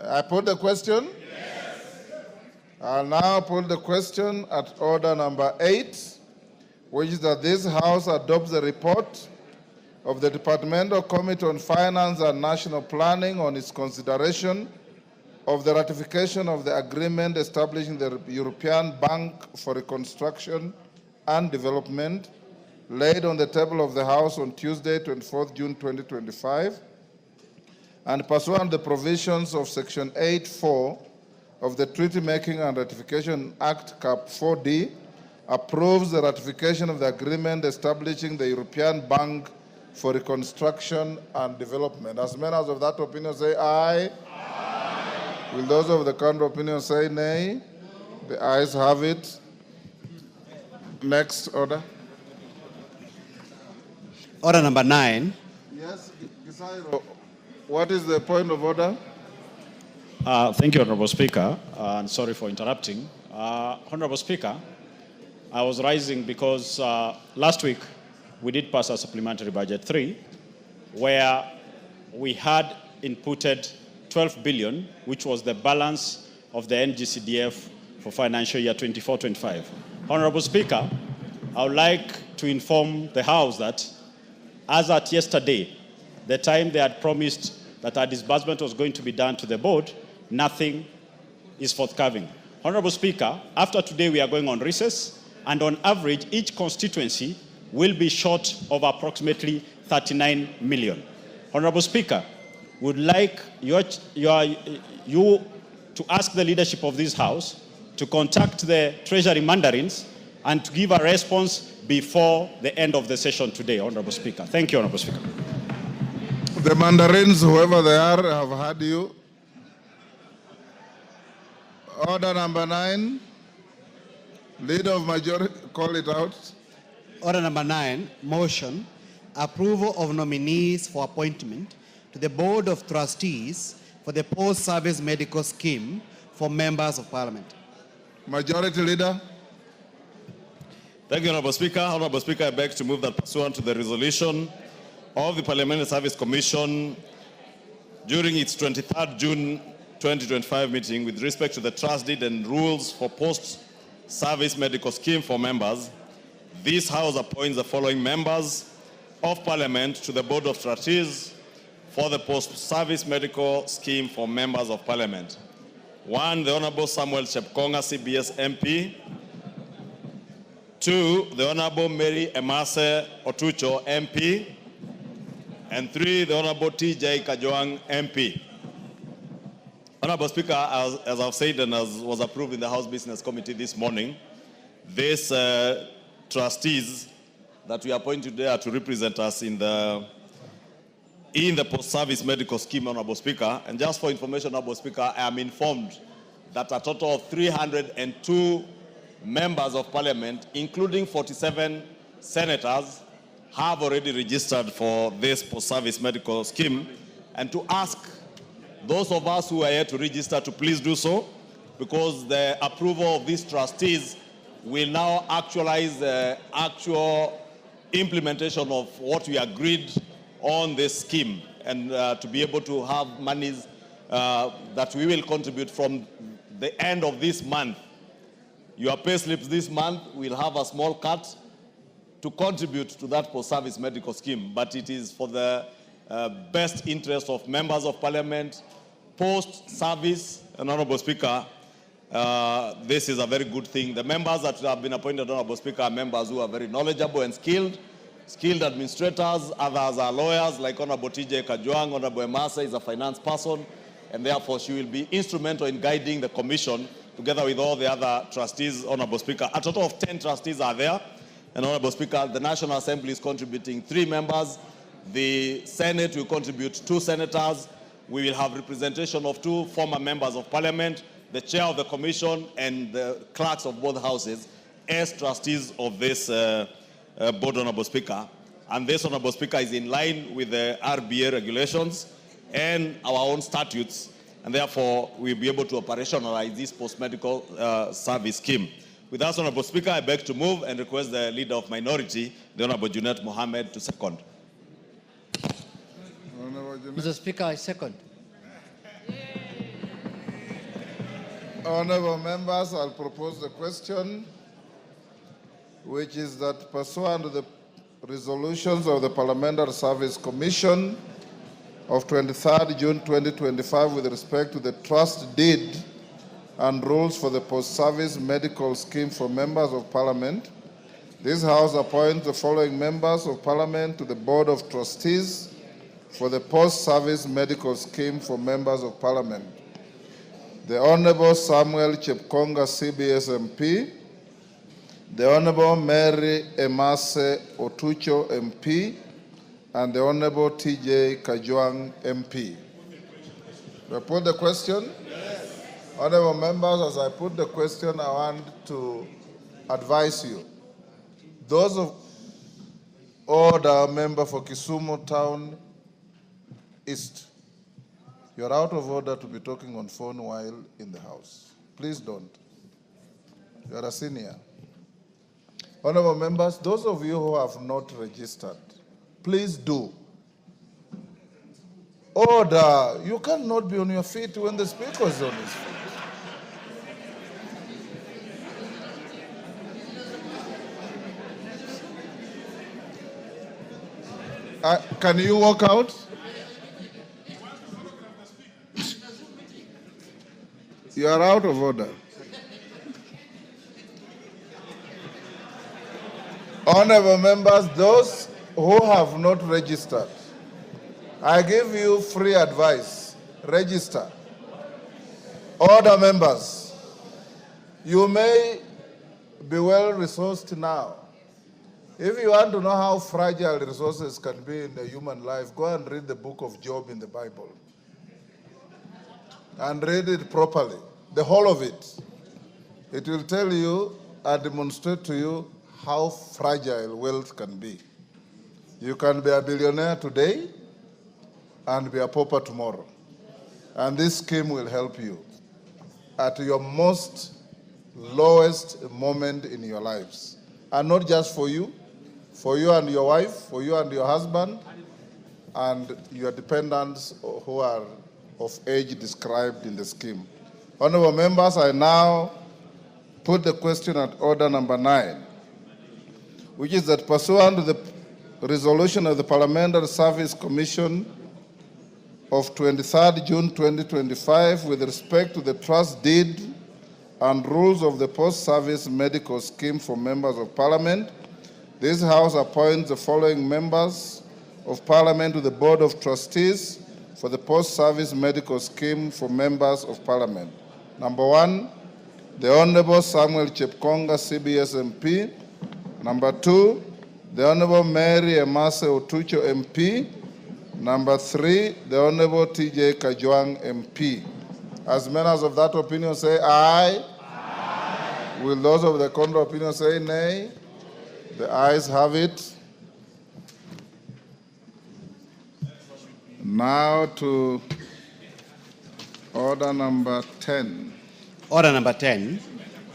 I put the question? Yes. I'll now put the question at order number 8, which is that this House adopts the report of the Departmental Committee on Finance and National Planning on its consideration of the ratification of the agreement establishing the European Bank for Reconstruction and Development, laid on the table of the House on Tuesday, 24th June 2025, and pursuant to the provisions of Section 8(4) of the Treaty Making and Ratification Act, Cap 4D, approves the ratification of the agreement establishing the European Bank for Reconstruction and Development. As members of that opinion say aye. Aye. Will those of the counter opinion say nay? No. The ayes have it. Next order. Order number 9. Yes, Gisairo. What is the point of order? Thank you, Honorable Speaker, and sorry for interrupting. Honorable Speaker, I was rising because last week we did pass a supplementary budget 3, where we had inputted 12 billion, which was the balance of the NGCDF for financial year 24-25. Honorable Speaker, I would like to inform the House that as at yesterday, the time they had promised that our disbursement was going to be done to the board, nothing is forthcoming. Honorable Speaker, after today we are going on recess, and on average, each constituency will be short of approximately 39 million. Honorable Speaker, would like you to ask the leadership of this House to contact the Treasury Mandarins and to give a response before the end of the session today, Honorable Speaker. Thank you, Honorable Speaker. The Mandarins, whoever they are, have heard you. Order number 9. Leader of majority, call it out. Order number 9, motion, approval of nominees for appointment to the Board of Trustees for the Post-Service Medical Scheme for members of Parliament. Majority Leader. Thank you, Honorable Speaker. Honorable Speaker, I beg to move that pursuant to the resolution of the Parliamentary Service Commission during its 23rd June 2025 meeting with respect to the trust deed and rules for post-service medical scheme for members, this House appoints the following members of Parliament to the Board of Trustees for the post-service medical scheme for members of Parliament. 1, the Honorable Samuel Chepkonga, CBS MP. 2, the Honorable Mary Emase Otucho, MP. And 3, the Honorable T.J. Kajoang, MP. Honorable Speaker, as I've said and as was approved in the House Business Committee this morning, these trustees that we appoint today are to represent us in the post-service medical scheme, Honorable Speaker. And just for information, Honorable Speaker, I am informed that a total of 302 members of Parliament, including 47 senators, have already registered for this post-service medical scheme, and to ask those of us who are here to register to please do so, because the approval of these trustees will now actualize the actual implementation of what we agreed on this scheme, and to be able to have monies that we will contribute from the end of this month, your pay slips this month will have a small cut to contribute to that post-service medical scheme, but it is for the best interest of members of parliament, post-service. And Honorable Speaker, this is a very good thing. The members that have been appointed, Honorable Speaker, are members who are very knowledgeable and skilled administrators. Others are lawyers, like Honorable TJ Kajwang. Honorable Emase is a finance person, and therefore she will be instrumental in guiding the commission together with all the other trustees, Honorable Speaker. A total of 10 trustees are there. And Honorable Speaker, the National Assembly is contributing 3 members. The Senate will contribute 2 senators. We will have representation of 2 former members of parliament, the chair of the commission, and the clerks of both houses as trustees of this board, Honorable Speaker. And this, Honorable Speaker, is in line with the RBA regulations and our own statutes, and therefore we'll be able to operationalize this post-medical service scheme. With that, Honorable Speaker, I beg to move and request the leader of minority, the Honorable Junet Mohammed, to second. Mr. Speaker, I second. Honorable members, I'll propose the question, which is that pursuant to the resolutions of the Parliamentary Service Commission of 23rd June 2025 with respect to the trust deed and rules for the post-service medical scheme for members of Parliament, this House appoints the following members of Parliament to the Board of Trustees for the post-service medical scheme for members of Parliament. The Honorable Samuel Chepkonga, CBS MP, the Honorable Mary Emase Otucho MP, and the Honorable TJ Kajwang MP. Do I put the question? Yes. Honorable members, as I put the question, I want to advise you. Those of order, member for Kisumu Town East, you're out of order to be talking on phone while in the House. Please don't. You're a senior. Honorable members, those of you who have not registered, please do. Order. You cannot be on your feet when the speaker is on his feet. Can you walk out? You are out of order. Honorable members, those who have not registered, I give you free advice. Register. Order, members. You may be well resourced now. If you want to know how fragile resources can be in the human life, go and read the book of Job in the Bible. And read it properly, the whole of it. It will tell you and demonstrate to you how fragile wealth can be. You can be a billionaire today and be a pauper tomorrow. And this scheme will help you at your most lowest moment in your lives. And not just for you and your wife, for you and your husband, and your dependents who are of age described in the scheme. Honorable members, I now put the question at order number 9, which is that pursuant to the resolution of the Parliamentary Service Commission of 23rd June 2025 with respect to the trust deed and rules of the post-service medical scheme for members of Parliament, this House appoints the following members of Parliament to the Board of Trustees for the post-service medical scheme for members of Parliament. Number 1, the Honorable Samuel Chepkonga, CBS MP. Number 2, the Honorable Mary Emase Otucho MP. Number 3, the Honorable TJ Kajwang MP. As members of that opinion say aye. Aye. Will those of the contrary opinion say nay? The ayes have it. Now to order number 10. Order number 10,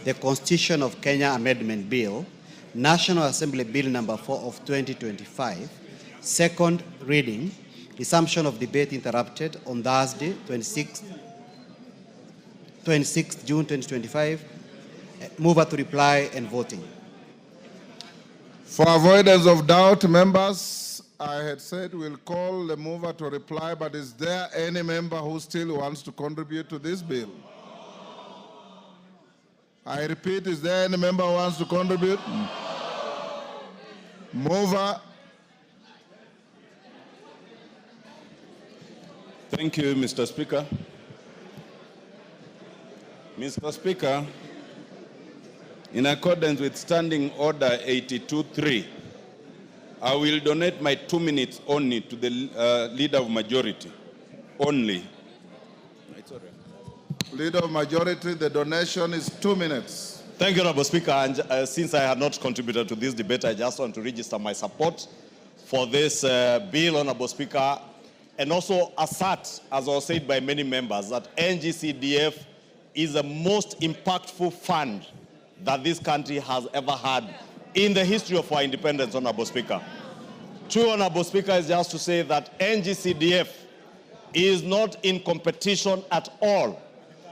the Constitution of Kenya Amendment Bill, National Assembly Bill number 4 of 2025, second reading, resumption of debate interrupted on Thursday, 26th 26 June 2025. Mover to reply and voting. For avoidance of doubt, members, I had said we'll call the mover to reply, but is there any member who still wants to contribute to this bill? I repeat, is there any member who wants to contribute? Mover. Thank you, Mr. Speaker. Mr. Speaker, in accordance with Standing Order 82.3, I will donate my 2 minutes only to the Leader of Majority. Only. Leader of Majority, the donation is 2 minutes. Thank you, Honorable Speaker. And since I have not contributed to this debate, I just want to register my support for this bill, Honorable Speaker, and also assert, as was said by many members, that NGCDF is the most impactful fund that this country has ever had in the history of our independence, Honorable Speaker. True, Honorable Speaker, is just to say that NGCDF is not in competition at all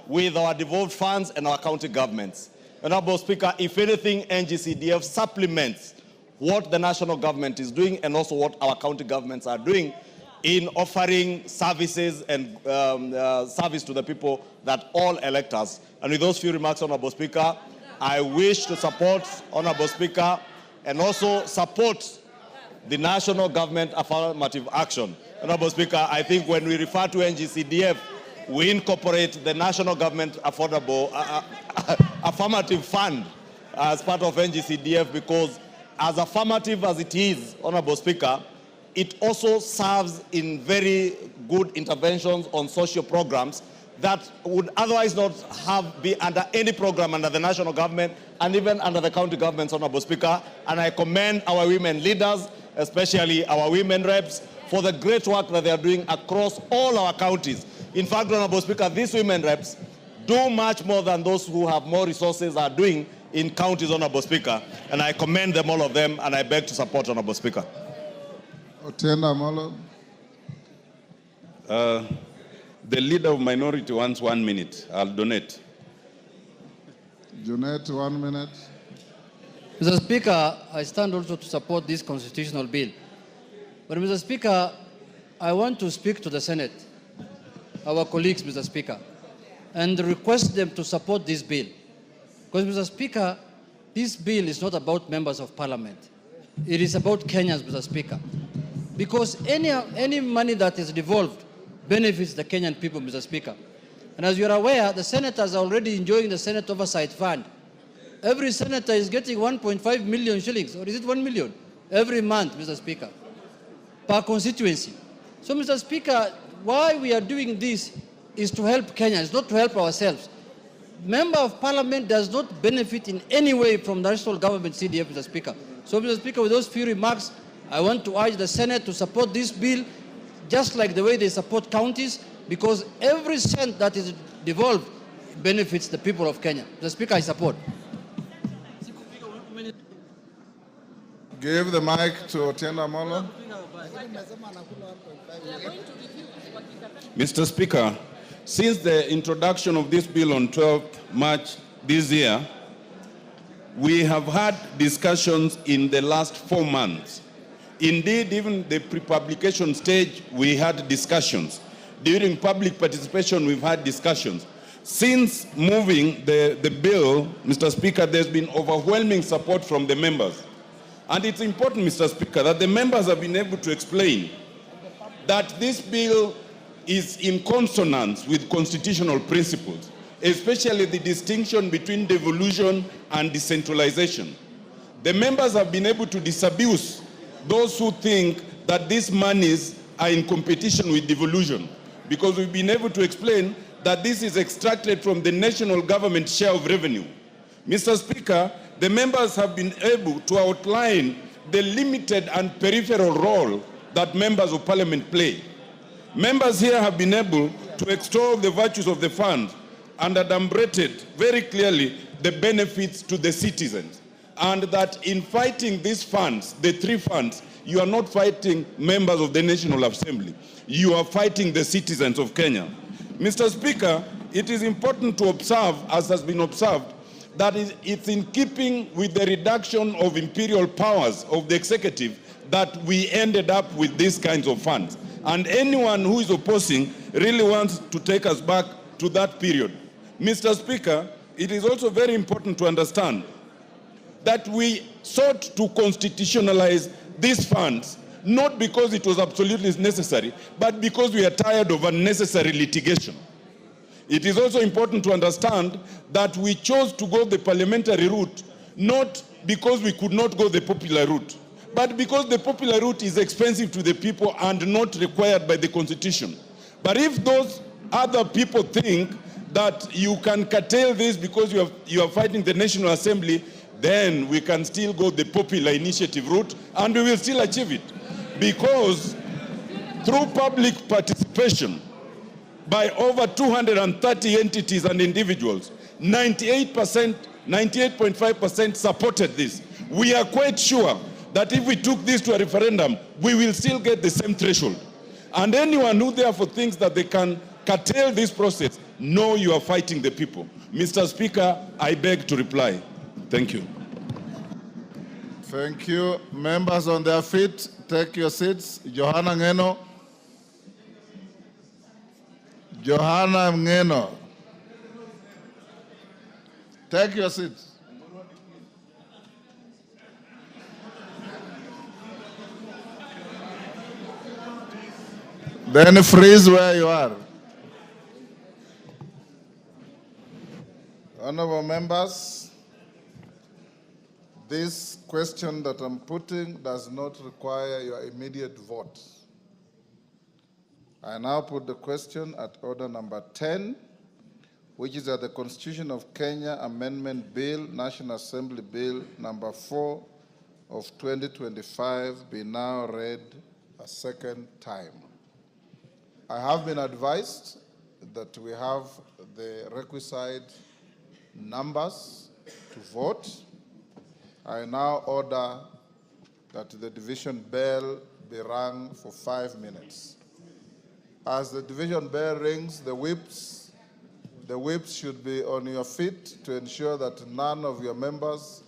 with our devolved funds and our county governments. Honorable Speaker, if anything, NGCDF supplements what the national government is doing and also what our county governments are doing in offering services and service to the people that all elect us. And with those few remarks, Honorable Speaker, I wish to support, Honorable Speaker, and also support the national government affirmative action. Honorable Speaker, I think when we refer to NGCDF, we incorporate the national government affirmative fund as part of NGCDF, because as affirmative as it is, Honorable Speaker, it also serves in very good interventions on social programs that would otherwise not be under any program under the national government and even under the county governments, Honorable Speaker. And I commend our women leaders, especially our women reps, for the great work that they are doing across all our counties. In fact, Honorable Speaker, these women reps do much more than those who have more resources are doing in counties, Honorable Speaker. And I commend them, all of them, and I beg to support, Honorable Speaker. Otienda Molo. The Leader of Minority wants 1 minute. I'll donate. Donate 1 minute. Mr. Speaker, I stand also to support this constitutional bill. But Mr. Speaker, I want to speak to the Senate, our colleagues, Mr. Speaker, and request them to support this bill. Because, Mr. Speaker, this bill is not about members of parliament. It is about Kenyans, Mr. Speaker. Because any money that is devolved benefits the Kenyan people, Mr. Speaker. And as you are aware, the senators are already enjoying the Senate Oversight Fund. Every senator is getting 1.5 million shillings, or is it 1 million, every month, Mr. Speaker, per constituency. So, Mr. Speaker, why we are doing this is to help Kenyans, not to help ourselves. Member of Parliament does not benefit in any way from the national government CDF, Mr. Speaker. So, Mr. Speaker, with those few remarks, I want to urge the Senate to support this bill, just like the way they support counties, because every cent that is devolved benefits the people of Kenya. Mr. Speaker, I support. Give the mic to Otienda Molo. Mr. Speaker, since the introduction of this bill on 12th March this year, we have had discussions in the last 4 months. Indeed, even the pre-publication stage, we had discussions. During public participation, we've had discussions. Since moving the bill, Mr. Speaker, there's been overwhelming support from the members. And it's important, Mr. Speaker, that the members have been able to explain that this bill is in consonance with constitutional principles, especially the distinction between devolution and decentralization. The members have been able to disabuse those who think that these monies are in competition with devolution, because we've been able to explain that this is extracted from the national government share of revenue. Mr. Speaker, the members have been able to outline the limited and peripheral role that members of parliament play. Members here have been able to extol the virtues of the fund and adumbrated very clearly the benefits to the citizens. And that in fighting these funds, the 3 funds, you are not fighting members of the National Assembly. You are fighting the citizens of Kenya. Mr. Speaker, it is important to observe, as has been observed, that it's in keeping with the reduction of imperial powers of the executive that we ended up with these kinds of funds. And anyone who is opposing really wants to take us back to that period. Mr. Speaker, it is also very important to understand that we sought to constitutionalize these funds, not because it was absolutely necessary, but because we are tired of unnecessary litigation. It is also important to understand that we chose to go the parliamentary route, not because we could not go the popular route, but because the popular route is expensive to the people and not required by the Constitution. But if those other people think that you can curtail this because you are fighting the National Assembly, then we can still go the popular initiative route and we will still achieve it. Because through public participation by over 230 entities and individuals, 98.5% supported this. We are quite sure that if we took this to a referendum, we will still get the same threshold. And anyone who therefore thinks that they can curtail this process, know you are fighting the people. Mr. Speaker, I beg to reply. Thank you. Thank you. Members on their feet, take your seats. Johanna Ngeno. Johanna Ngeno. Take your seats. Then freeze where you are. Honorable members, this question that I'm putting does not require your immediate vote. I now put the question at order number 10, which is that the Constitution of Kenya Amendment Bill, National Assembly Bill number 4 of 2025 be now read a second time. I have been advised that we have the requisite numbers to vote. I now order that the division bell be rung for 5 minutes. As the division bell rings, the whips should be on your feet to ensure that none of your members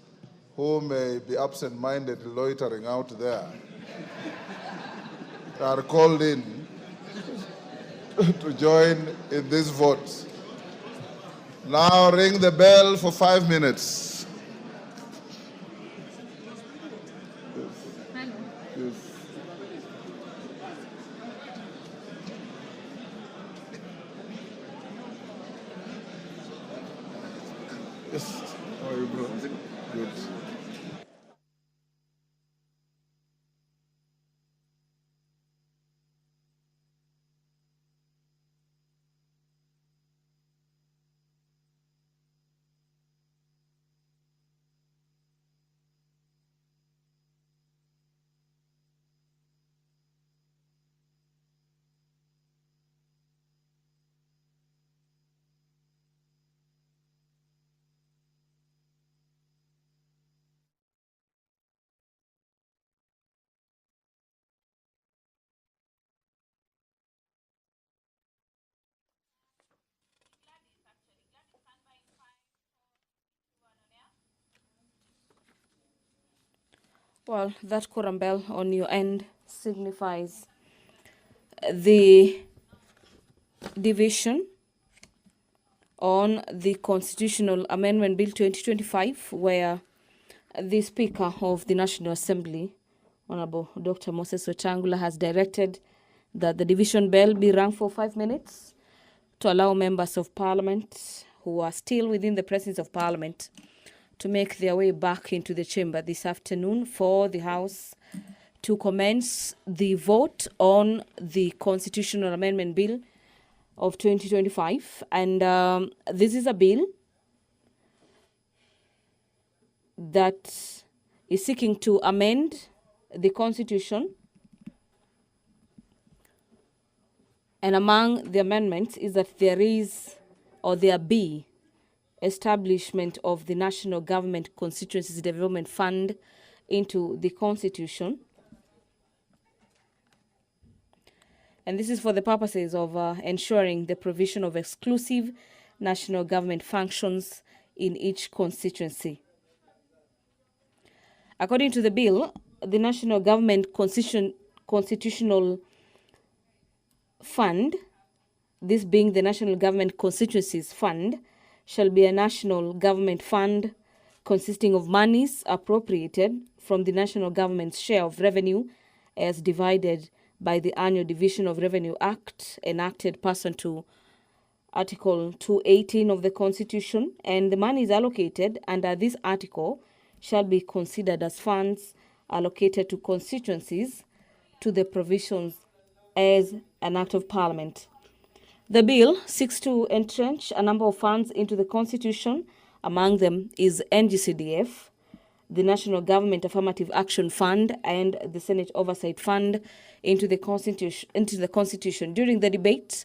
who may be absent-minded loitering out there are called in to join in this vote. Now ring the bell for 5 minutes. Yes. Yes. How are you, bro? Good. Well, that quorum bell on your end signifies the division on the Constitutional Amendment Bill 2025, where the Speaker of the National Assembly, Honorable Dr. Moses Wetangula, has directed that the division bell be rung for 5 minutes to allow members of Parliament who are still within the presence of Parliament to make their way back into the chamber this afternoon for the House to commence the vote on the Constitutional Amendment Bill of 2025. And this is a bill that is seeking to amend the Constitution. And among the amendments is that there be establishment of the National Government Constituencies Development Fund into the Constitution. And this is for the purposes of ensuring the provision of exclusive national government functions in each constituency. According to the bill, the National Government Constitutional Fund, this being the National Government Constituencies Fund, shall be a national government fund consisting of monies appropriated from the national government's share of revenue as divided by the Annual Division of Revenue Act enacted pursuant to Article 218 of the Constitution, and the monies allocated under this article shall be considered as funds allocated to constituencies to the provisions as an Act of Parliament. The bill seeks to entrench a number of funds into the Constitution. Among them is NGCDF, the National Government Affirmative Action Fund, and the Senate Oversight Fund into the Constitution. During the debate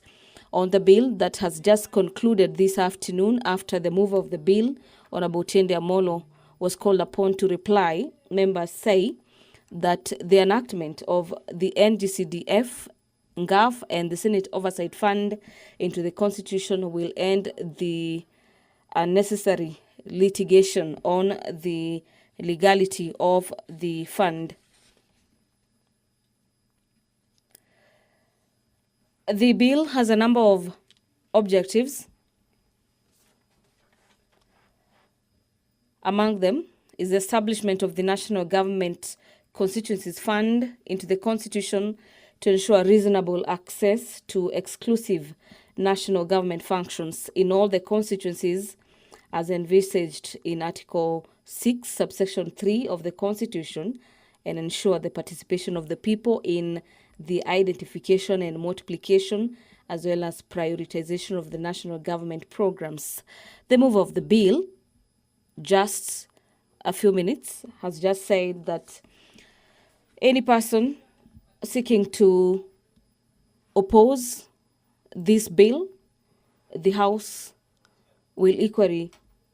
on the bill that has just concluded this afternoon, after the move of the bill, Honorable Tiende Amolo was called upon to reply, members say that the enactment of the NGCDF, NGAF, and the Senate Oversight Fund into the Constitution will end the unnecessary litigation on the legality of the fund. The bill has a number of objectives. Among them is the establishment of the National Government Constituencies Fund into the Constitution to ensure reasonable access to exclusive national government functions in all the constituencies as envisaged in Article 6, subsection 3 of the Constitution, and ensure the participation of the people in the identification and multiplication as well as prioritization of the national government programs. The move of the bill, just a few minutes, has just said that any person seeking to oppose this bill, the House will equally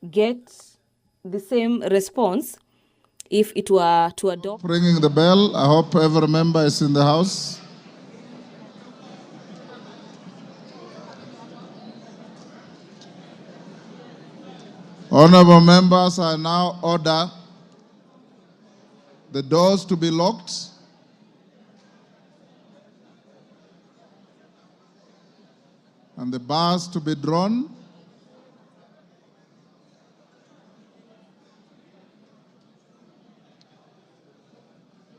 get the same response if it were to adopt. Ringing the bell. I hope every member is in the House. Honorable members, I now order the doors to be locked and the bars to be drawn.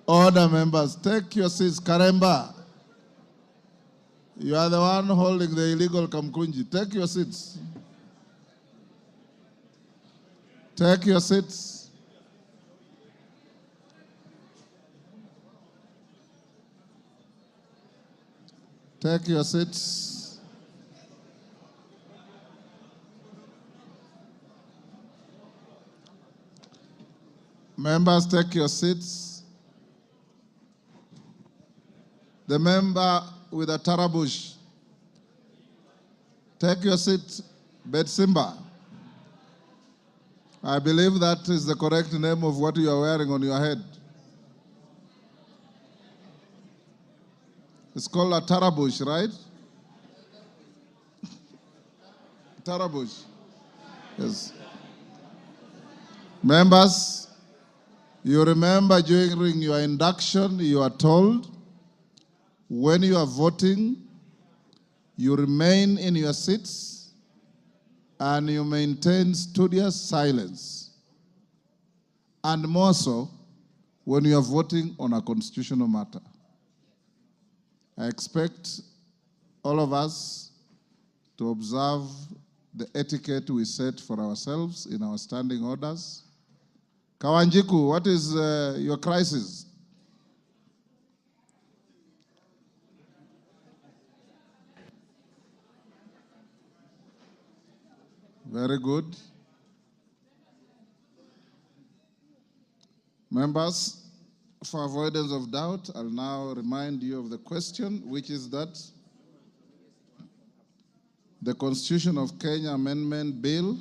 Order, members, take your seats. Karemba, you are the one holding the illegal Kamkunji. Take your seats. Take your seats. Take your seats. Members, take your seats. The member with a tarabush, take your seat, Betsimba. I believe that is the correct name of what you are wearing on your head. It's called a tarabush, right? Tarabush. Yes. Members, you remember during your induction, you are told when you are voting, you remain in your seats and you maintain studious silence. And more so, when you are voting on a constitutional matter. I expect all of us to observe the etiquette we set for ourselves in our standing orders. Kawanjiku, what is your crisis? Very good. Members, for avoidance of doubt, I'll now remind you of the question, which is that the Constitution of Kenya Amendment Bill,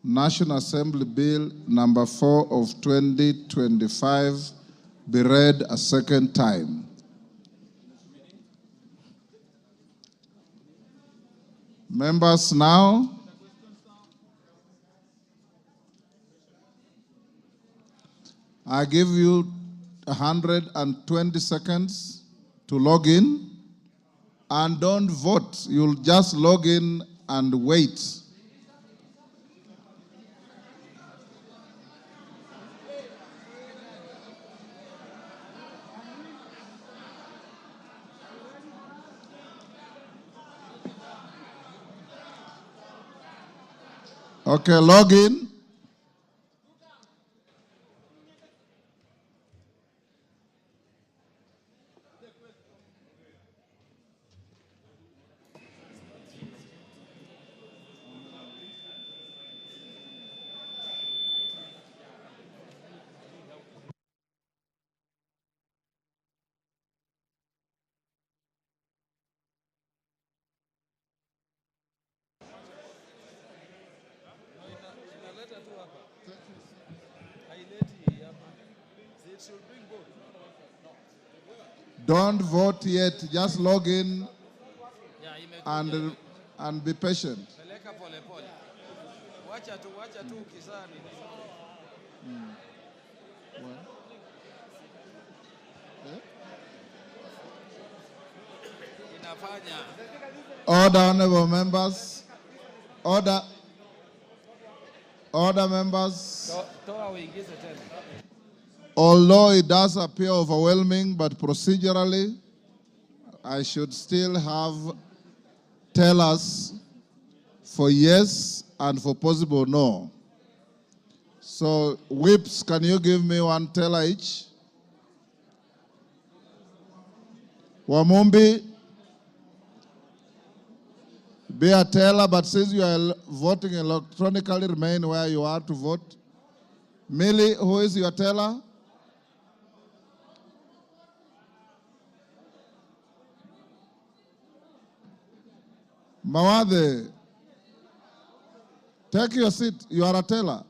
National Assembly Bill number 4 of 2025, be read a second time. Members now. I give you 120 seconds to log in, and don't vote. You'll just log in and wait. Okay, log in. Don't vote yet. Just log in and be patient. Order, honorable members. Order. Order, members. Although it does appear overwhelming, but procedurally, I should still have tellers for yes and for possible no. So, whips, can you give me one teller each? Wamumbi, be a teller, but since you are voting electronically, remain where you are to vote. Millie, who is your teller? Mawade, take your seat. You are a teller.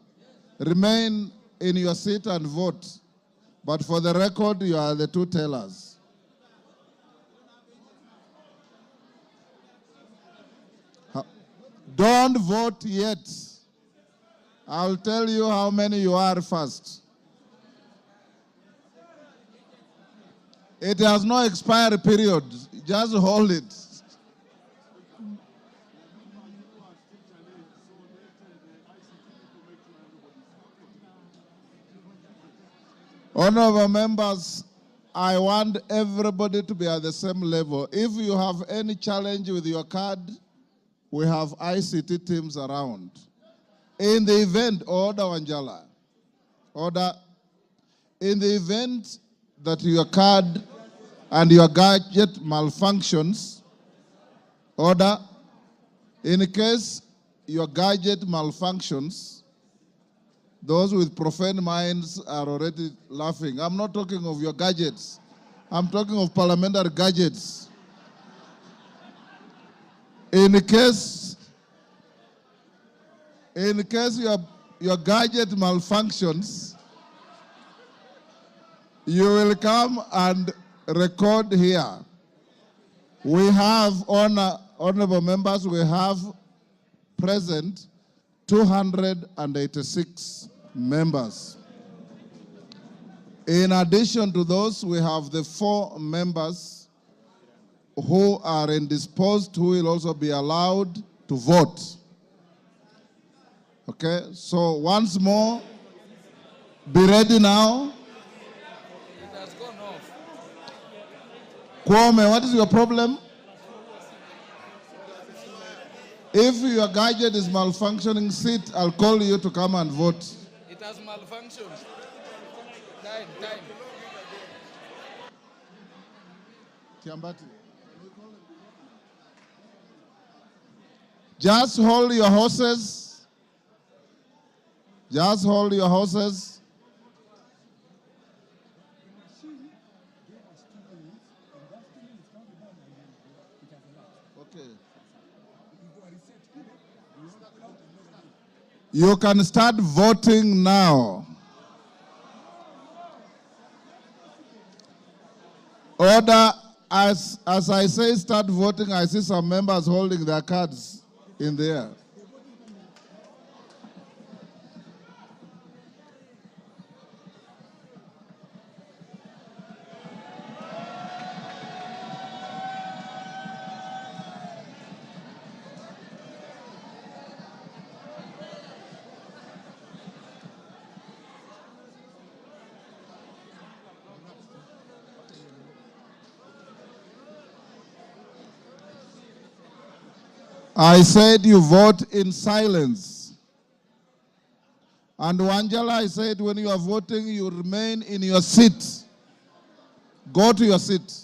Remain in your seat and vote. But for the record, you are the two tellers. Don't vote yet. I'll tell you how many you are first. It has no expiry period. Just hold it. Honorable members, I want everybody to be at the same level. If you have any challenge with your card, we have ICT teams around. In the event, order Wanjala, order, in the event that your card and your gadget malfunctions, order, in case your gadget malfunctions, those with profane minds are already laughing. I'm not talking of your gadgets. I'm talking of parliamentary gadgets. In case your gadget malfunctions, you will come and record here. We have, honorable members, we have present 286 members. In addition to those, we have the 4 members who are indisposed, who will also be allowed to vote. Okay, so once more, be ready now. It has gone off. Kwame, what is your problem? If your gadget is malfunctioning, sit, I'll call you to come and vote. It has malfunctioned. Time. Kiambati. Just hold your horses. Just hold your horses. Okay. You can start voting now. Order, as I say start voting, I see some members holding their cards. in the air. I said you vote in silence. And Wanjala, I said when you are voting, you remain in your seat. Go to your seat.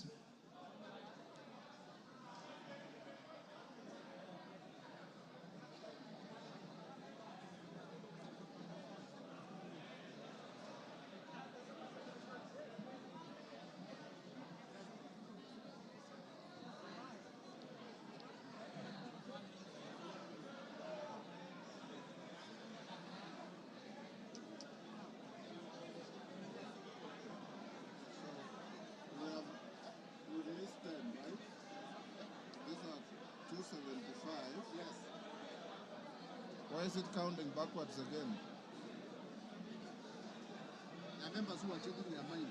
Why is it counting backwards again? There are members who are checking their mind.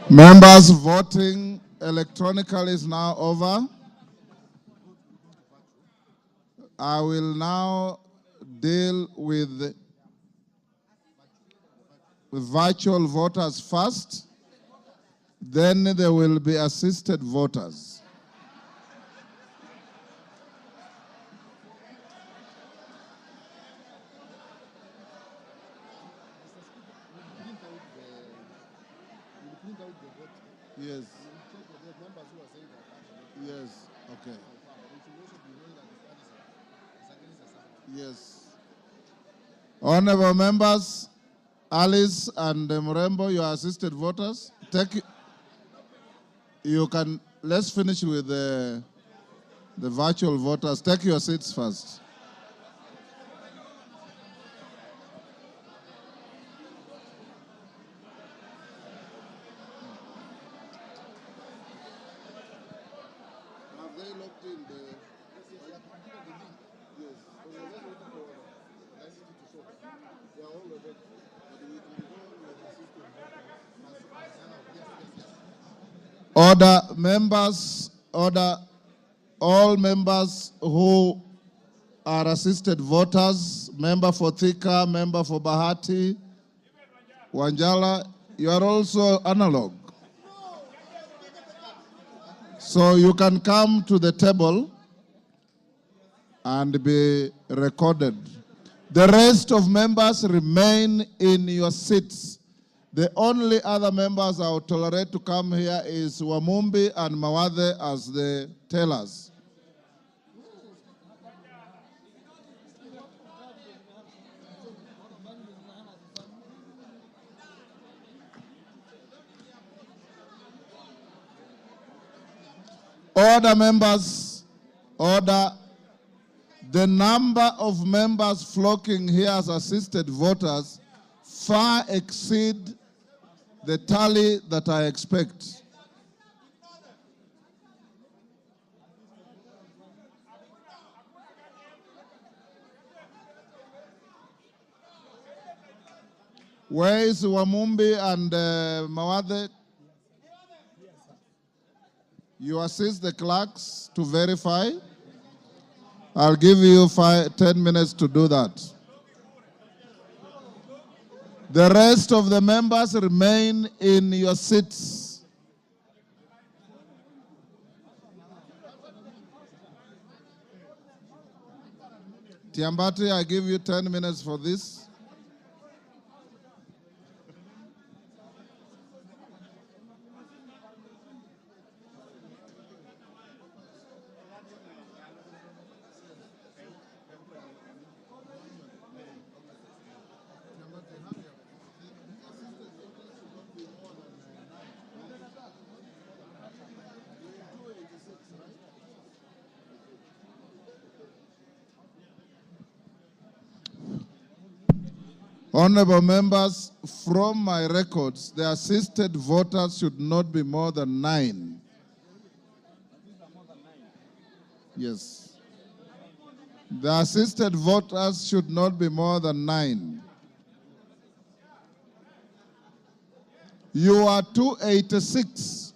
Members, voting electronically is now over. I will now deal with the virtual voters first, then there will be assisted voters. Yes. Yes, okay. Yes. Honorable members, Alice and Mrembo, you are assisted voters. You can, let's finish with the virtual voters. Take your seats first. Order, members, order, all members who are assisted voters, member for Thika, member for Bahati, Wanjala, you are also analog. So you can come to the table and be recorded. The rest of members remain in your seats. The only other members I will tolerate to come here is Wamumbi and Mawathe as the tellers. Order, members, order. The number of members flocking here as assisted voters far exceed the tally that I expect. Where is Wamumbi and Mawathe? You assist the clerks to verify. I'll give you 10 minutes to do that. The rest of the members remain in your seats. Tiambati, I give you 10 minutes for this. Honorable members, from my records, the assisted voters should not be more than 9. Yes. The assisted voters should not be more than 9. You are 286.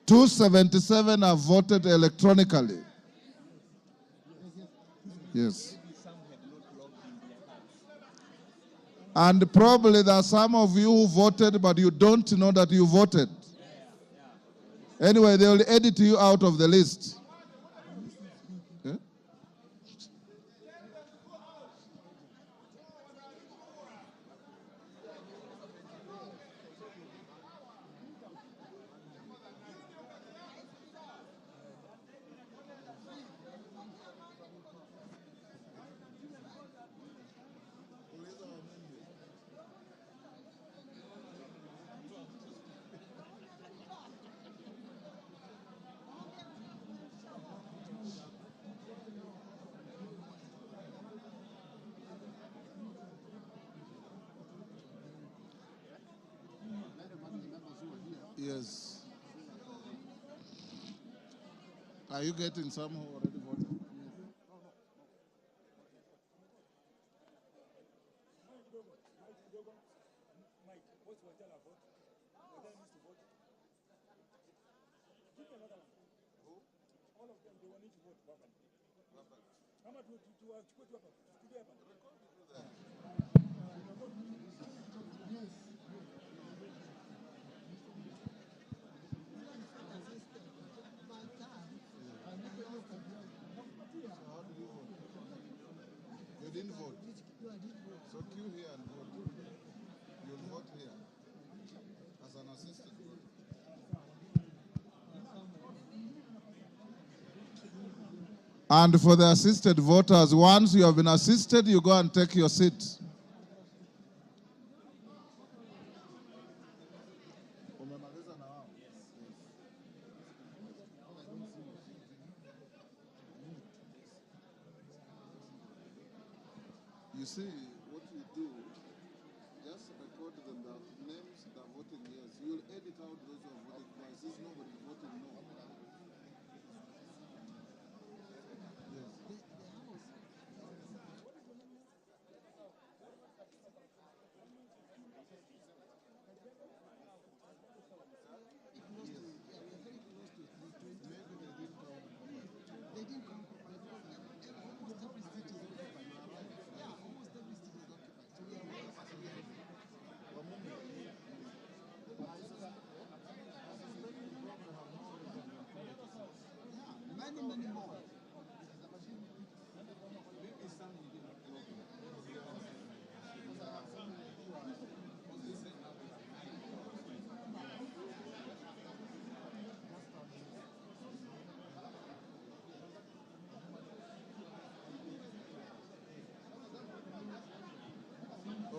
277 have voted electronically. Yes. And probably there are some of you who voted, but you don't know that you voted. Anyway, they will edit you out of the list. Okay? Yes. Are you getting some who already voted? You didn't vote. So queue here and vote. You'll vote here as an assistant voter. And for the assisted voters, once you have been assisted, you go and take your seat. You see, what you do, just record them, the names that are voting yes. You'll edit out those who are voting twice. Since nobody voted no.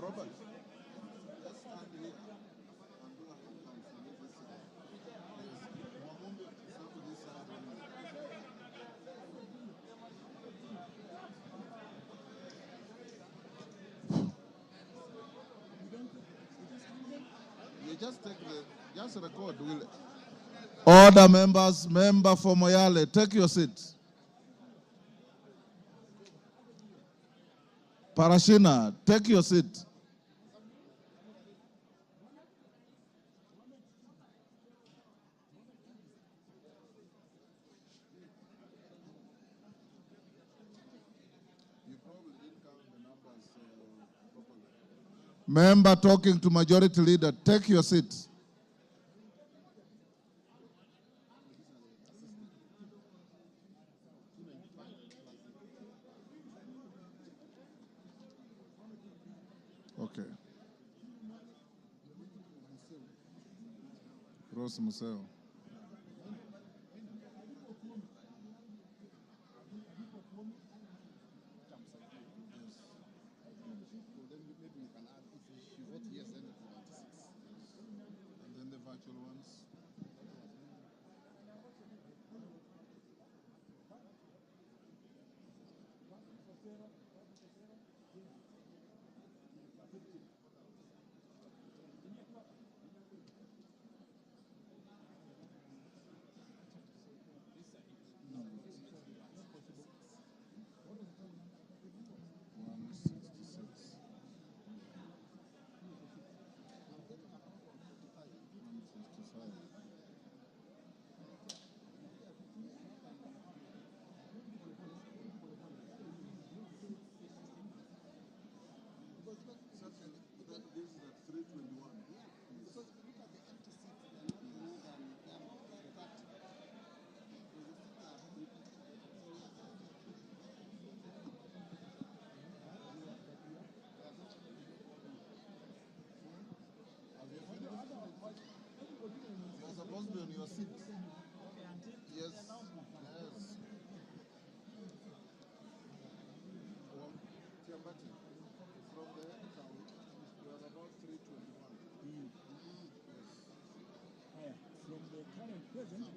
Robert, let's stand here and do a hand count from this side. Yes. Mwamumbe, start to this side only. You just take the, just record. Order members, member for Moyale, take your seat. Parashina, take your seat. Member talking to majority leader, take your seat. Okay. Rose Museo.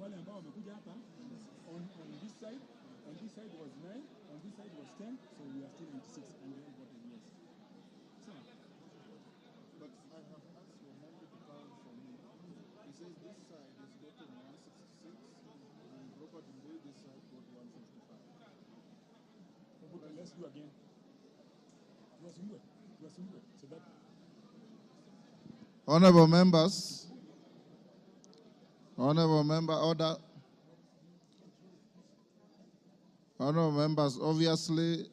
wale ambao wamekuja hapa on this side was 9, on this side was 10, so we are still 86 and they all voted yes. So, but I have asked your member to count for me. He says this side is voted 166 and Robert Ndiangui this side got 155. Okay, let's do again. So that Honorable member, order. Honorable members, obviously,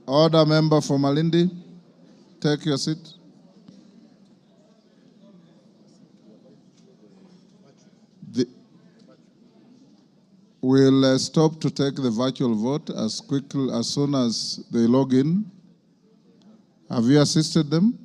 order member for Malindi, take your seat. We'll stop to take the virtual vote as soon as they log in. Have you assisted them?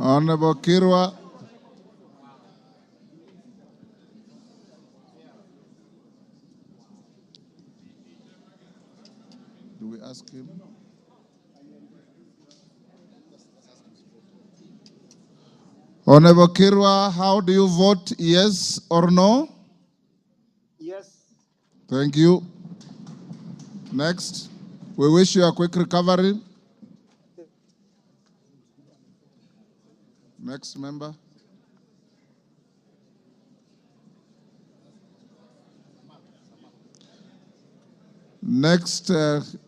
Honorable Kirwa. Do we ask him? Honorable Kirwa, how do you vote, yes or no? Yes. Thank you. Next. We wish you a quick recovery. Next member. Next is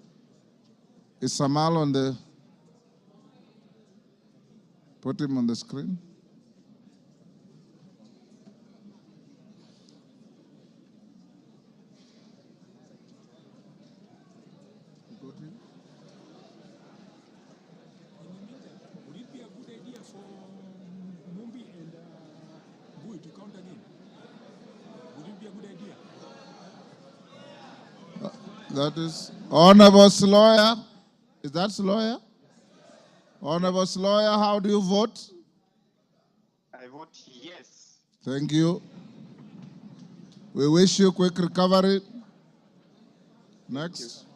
Samal on the, put him on the screen. would it be a good idea for Mumbi and Gui to count again? Would it be a good idea? That is Honorable Sloya. Is that Sloya? Honorable Sloya, how do you vote? I vote yes. Thank you. We wish you quick recovery. Next.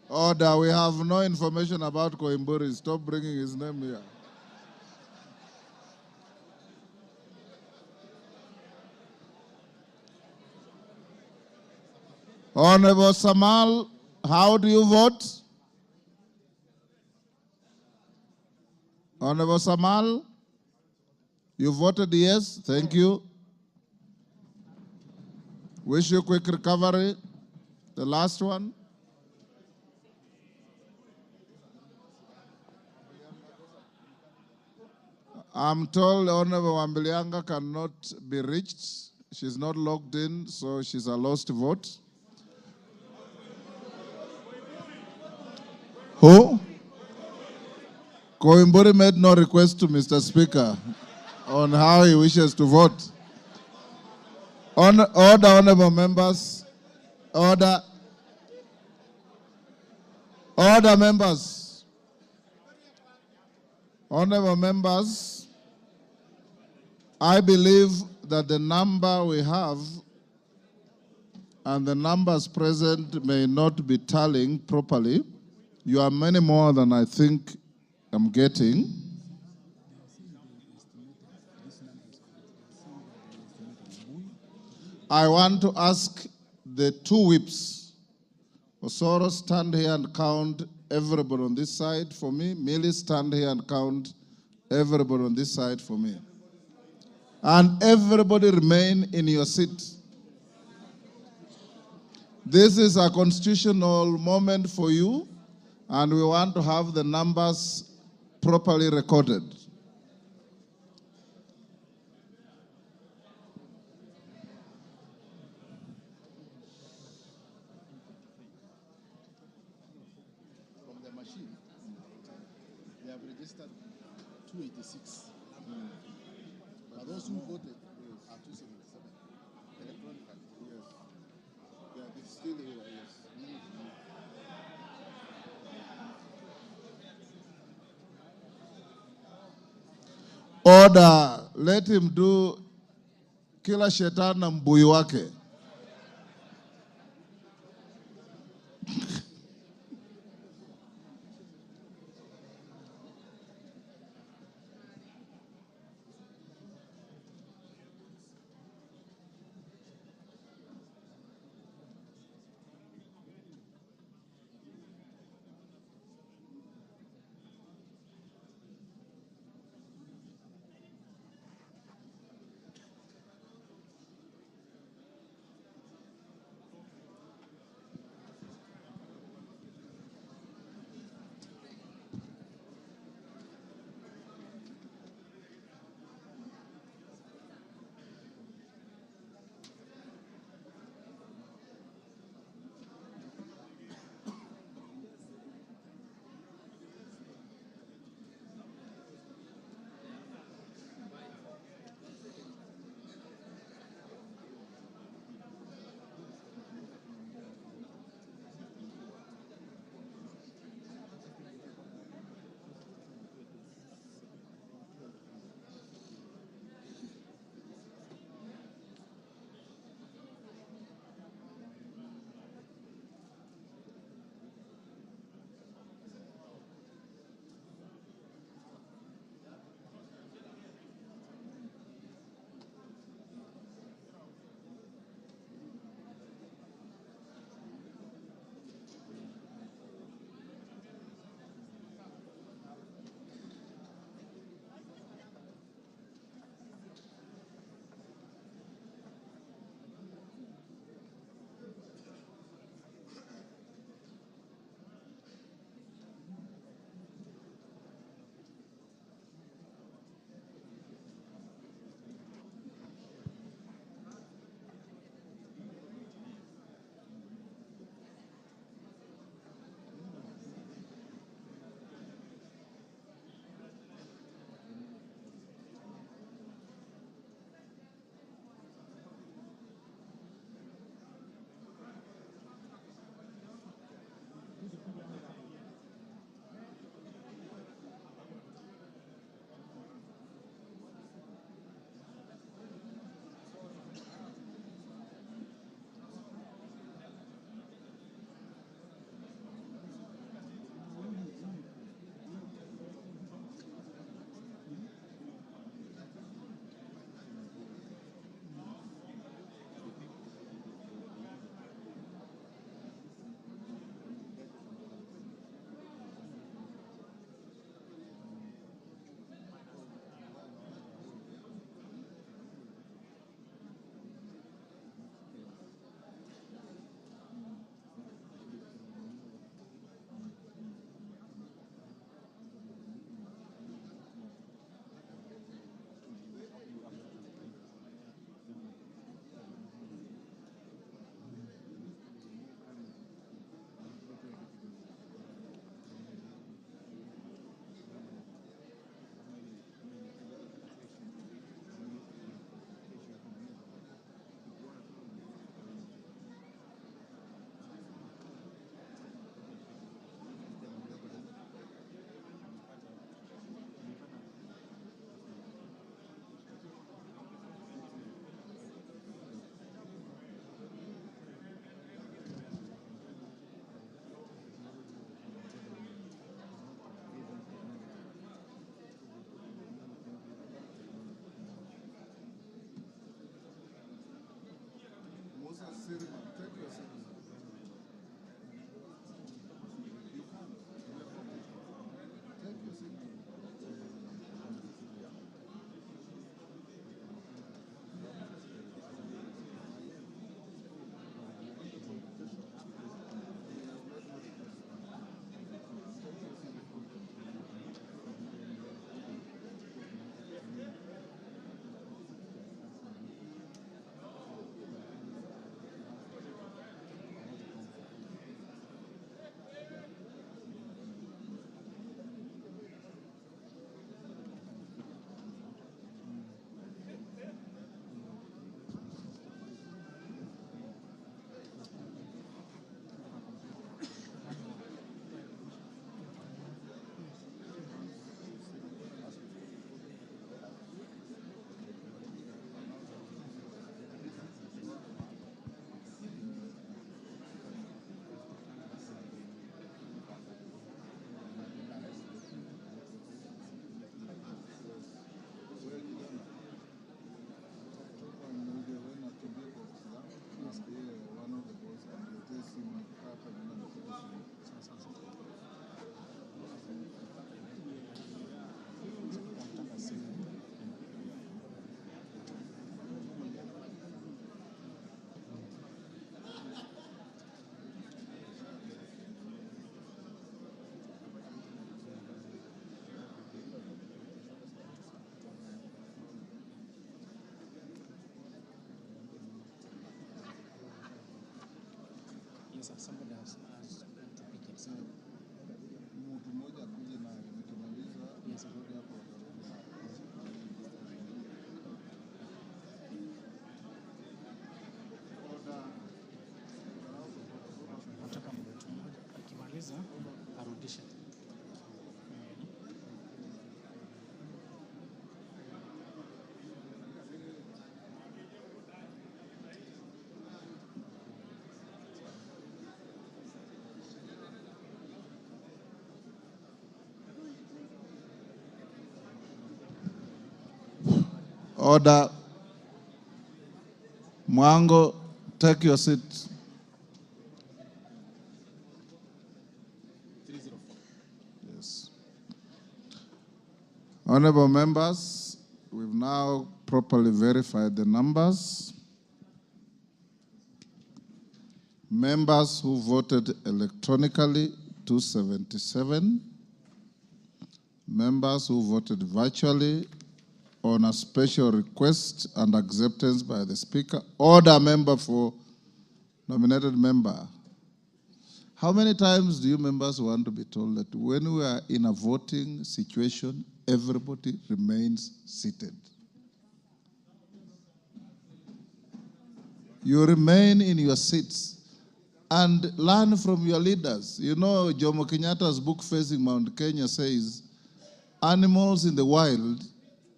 Order, we have no information about Koimburi. Stop bringing his name here. Honorable Samal, how do you vote? Honorable Samal, you voted yes. Thank you. Wish you quick recovery. The last one. I'm told Honorable Wambilianga cannot be reached. She's not logged in, so she's a lost vote. Who? Koimburi made no request to Mr. Speaker on how he wishes to vote. Order, honorable members. Order. Order, members. Honorable members, I believe that the number we have and the numbers present may not be tallying properly. You are many more than I think I'm getting. I want to ask the two whips. Osoro, stand here and count everybody on this side for me. Millie, stand here and count everybody on this side for me. And everybody remain in your seat. This is a constitutional moment for you, and we want to have the numbers properly recorded. From the machine, they have registered 286. But those who voted are 277. Electronically. Yes. Yeah, it's still here, yes. Order. Let him do kila shetani na mbui wake. sasa. Somebody has to pick it. So, mtu mmoja akuje na nikimaliza nisirudi hapo. Nataka mtu mmoja akimaliza arudishe. Order. Mwango, take your seat. 304. Yes. Honorable members, we've now properly verified the numbers. Members who voted electronically, 277. Members who voted virtually, on a special request and acceptance by the Speaker, order member for nominated member. How many times do you members want to be told that when we are in a voting situation, everybody remains seated? You remain in your seats and learn from your leaders. You know, Jomo Kenyatta's book, Facing Mount Kenya, says, animals in the wild,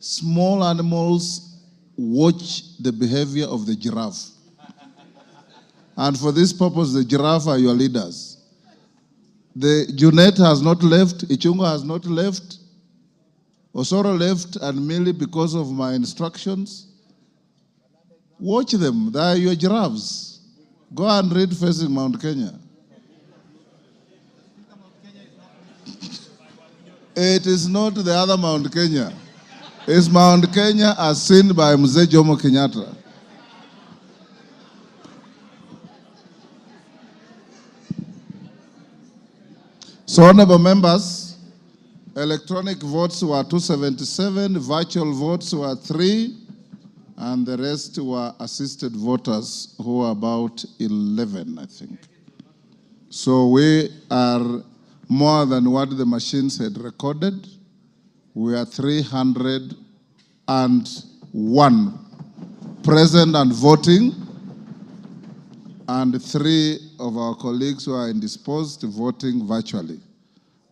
small animals watch the behavior of the giraffe. And for this purpose, the giraffe are your leaders. The Junet has not left, Ichunga has not left, Osoro left, and merely because of my instructions. Watch them, they are your giraffes. Go and read Facing Mount Kenya. It is not the other Mount Kenya. It's Mount Kenya as seen by Mzee Jomo Kenyatta. So, honorable members, electronic votes were 277, virtual votes were 3, and the rest were assisted voters who were about 11, I think. So we are more than what the machines had recorded. We are 301 present and voting, and 3 of our colleagues who are indisposed voting virtually.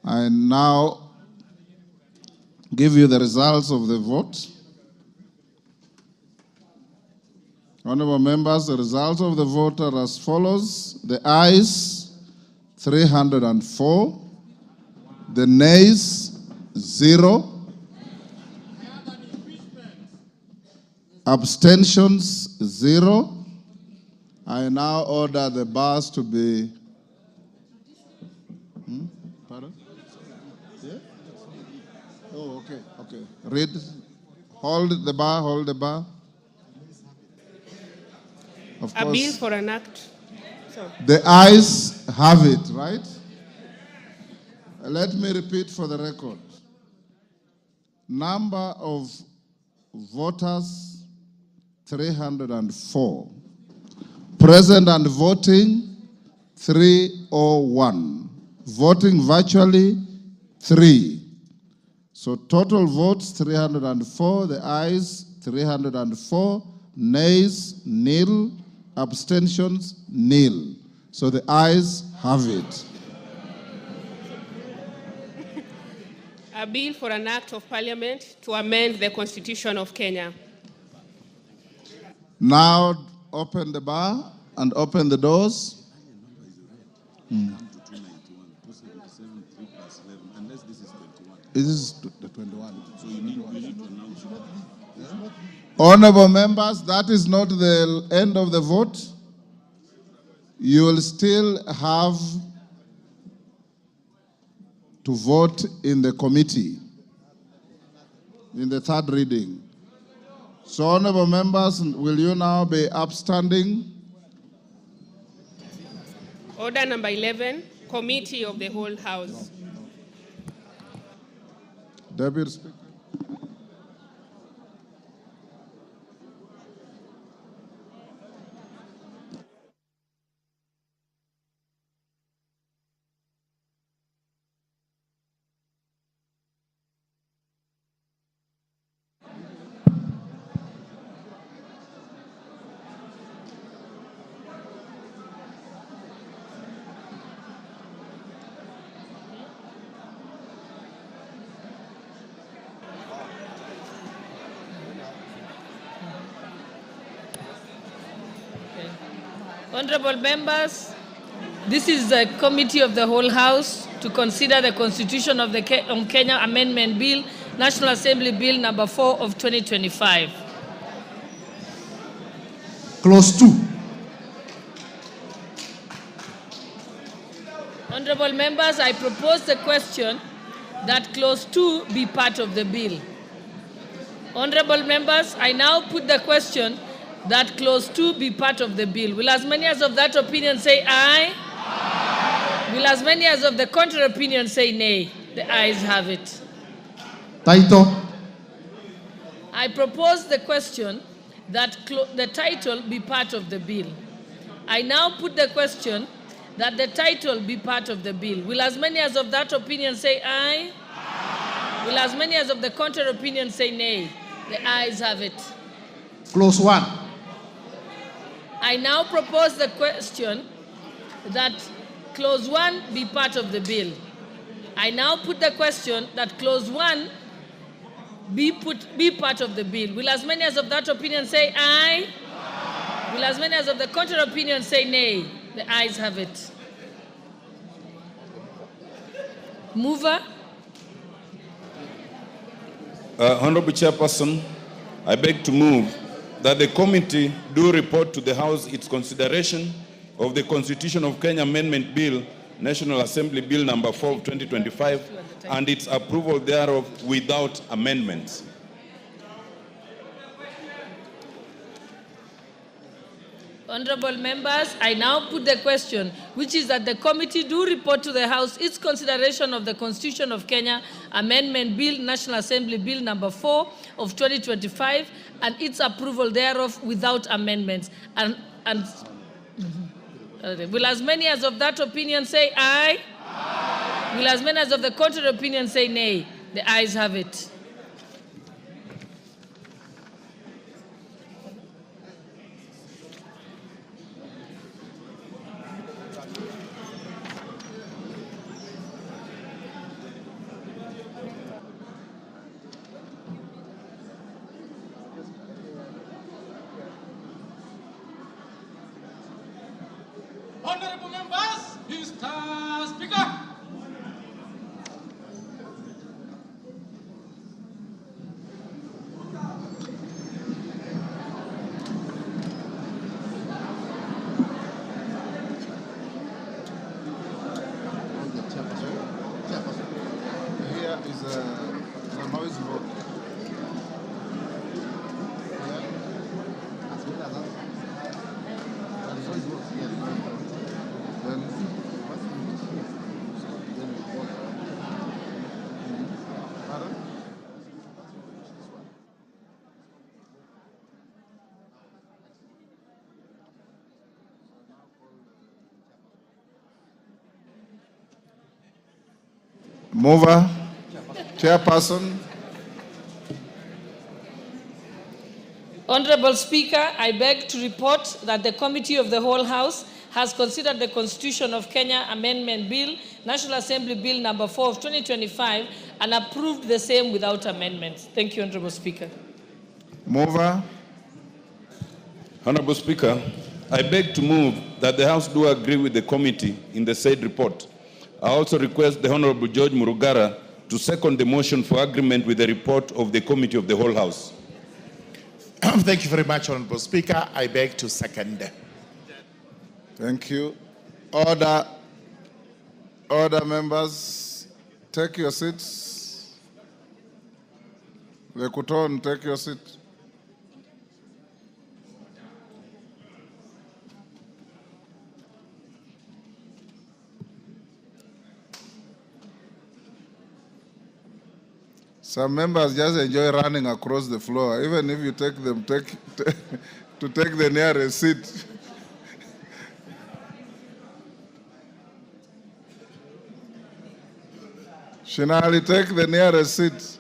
I now give you the results of the vote. Honorable members, the results of the vote are as follows. The ayes, 304. The nays, 0. Abstentions, 0. I now order the bars to be... Pardon? Yeah? Oh, okay, okay. Read. Hold the bar, hold the bar. Of course. A bill for an act. So. The ayes have it, right? Let me repeat for the record. Number of voters, 304. Present and voting, 301. Voting virtually, 3. So total votes, 304. The ayes, 304. Nays, nil. Abstentions, nil. So the ayes have it. A bill for an act of parliament to amend the Constitution of Kenya. Now open the bar and open the doors. This is the 21. So you need to announce. Honorable members, that is not the end of the vote. You will still have to vote in the committee in the third reading. So, honorable members, will you now be upstanding? Order number 11, Committee of the Whole House. Deputy Speaker. Honorable members, this is the committee of the whole House to consider the Constitution of the Kenya Amendment Bill, National Assembly Bill number 4 of 2025. Clause 2. Honorable members, I propose the question that Clause 2 be part of the bill. Honorable members, I now put the question that Clause 2 be part of the bill. Will as many as of that opinion say aye? Aye. Will as many as of the contrary opinion say nay? The ayes have it. Title. I propose the question that the title be part of the bill. I now put the question that the title be part of the bill. Will as many as of that opinion say aye? Aye. Will as many as of the contrary opinion say nay? The ayes have it. Clause 1. I now propose the question that Clause 1 be part of the bill. I now put the question that Clause 1 be part of the bill. Will as many as of that opinion say aye? Aye. Will as many as of the contrary opinion say nay? The ayes have it. Mover. Honorable Chairperson, I beg to move that the committee do report to the House its consideration of the Constitution of Kenya Amendment Bill, National Assembly Bill number 4 of 2025, and its approval thereof without amendments. Honorable members, I now put the question, which is that the committee do report to the House its consideration of the Constitution of Kenya Amendment Bill, National Assembly Bill number 4 of 2025, and its approval thereof without amendments. Will as many as of that opinion say aye? Aye. Will as many as of the contrary opinion say nay? The ayes have it. Honorable members, Mr. Speaker. Here is a noise vote. Mover, Chairperson. Honorable Speaker, I beg to report that the Committee of the Whole House has considered the Constitution of Kenya Amendment Bill, National Assembly Bill number 4 of 2025, and approved the same without amendments. Thank you, Honorable Speaker. Mover. Honorable Speaker, I beg to move that the House do agree with the committee in the said report. I also request the Honorable George Murugara to second the motion for agreement with the report of the Committee of the Whole House. Thank you very much, Honorable Speaker. I beg to second. Thank you. Order. Order, members. Take your seats. Lekuton, take your seat. Some members just enjoy running across the floor, even if you take them to take the nearest seat. Shinali, take the nearest seat.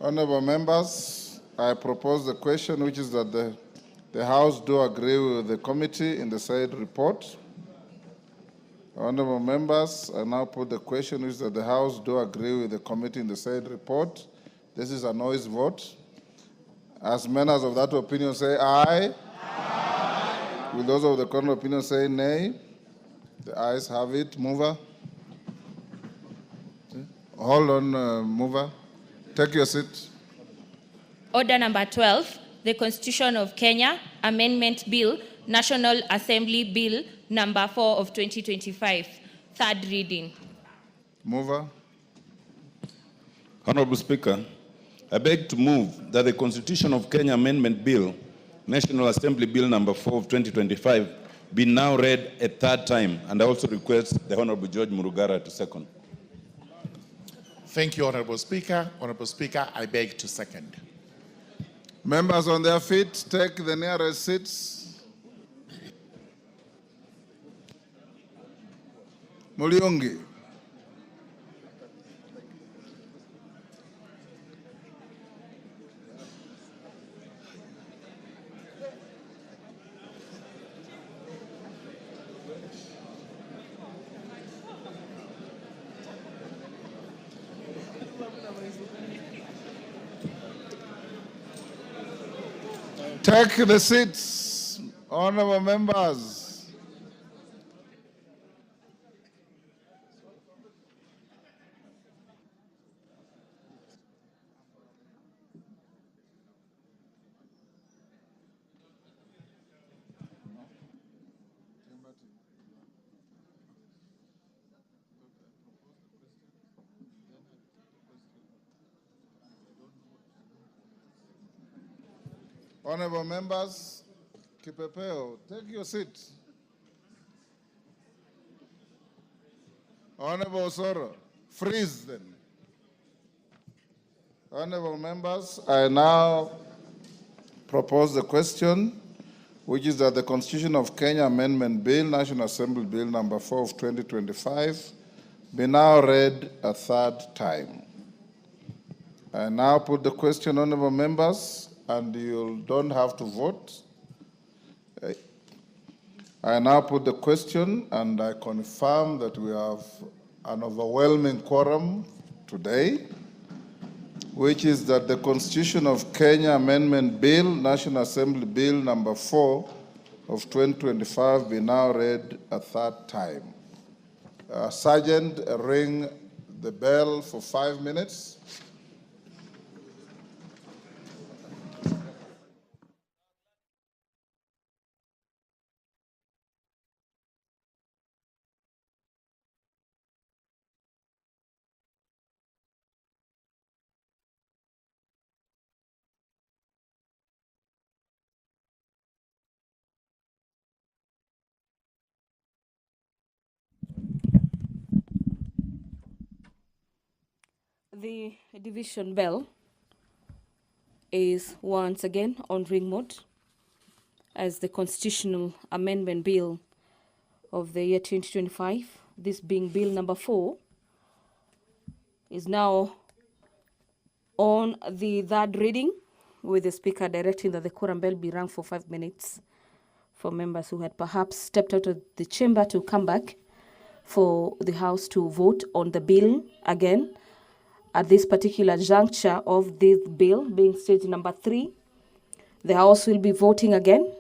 Honorable members, I propose the question, which is that the House do agree with the committee in the said report. Honorable members, I now put the question, which is that the House do agree with the committee in the said report. This is a noise vote. As members of that opinion say aye. Aye. Will those of the contrary opinion say nay? The ayes have it. Mover. Hold on, mover. Take your seat. Order number 12, the Constitution of Kenya Amendment Bill, National Assembly Bill number 4 of 2025, third reading. Mover. Honorable Speaker, I beg to move that the Constitution of Kenya Amendment Bill, National Assembly Bill number 4 of 2025, be now read a third time, and I also request the Honorable George Murugara to second. Thank you, Honorable Speaker. Honorable Speaker, I beg to second. Members on their feet, take the nearest seats. Muliongi. Take the seats, honorable members. Honorable members, Kipepeo, take your seat. Honorable Soro, freeze then. Honorable members, I now propose the question, which is that the Constitution of Kenya Amendment Bill, National Assembly Bill number 4 of 2025, be now read a third time. I now put the question, honorable members, and you don't have to vote. I now put the question, and I confirm that we have an overwhelming quorum today, which is that the Constitution of Kenya Amendment Bill, National Assembly Bill number 4 of 2025 be now read a third time. Sergeant, ring the bell for 5 minutes. The division bell is once again on ring mode as the Constitutional Amendment Bill of the year 2025, this being Bill number 4, is now on the third reading, with the Speaker directing that the quorum bell be rung for 5 minutes for members who had perhaps stepped out of the chamber to come back for the House to vote on the bill again. At this particular juncture of this bill being stage number 3, the House will be voting again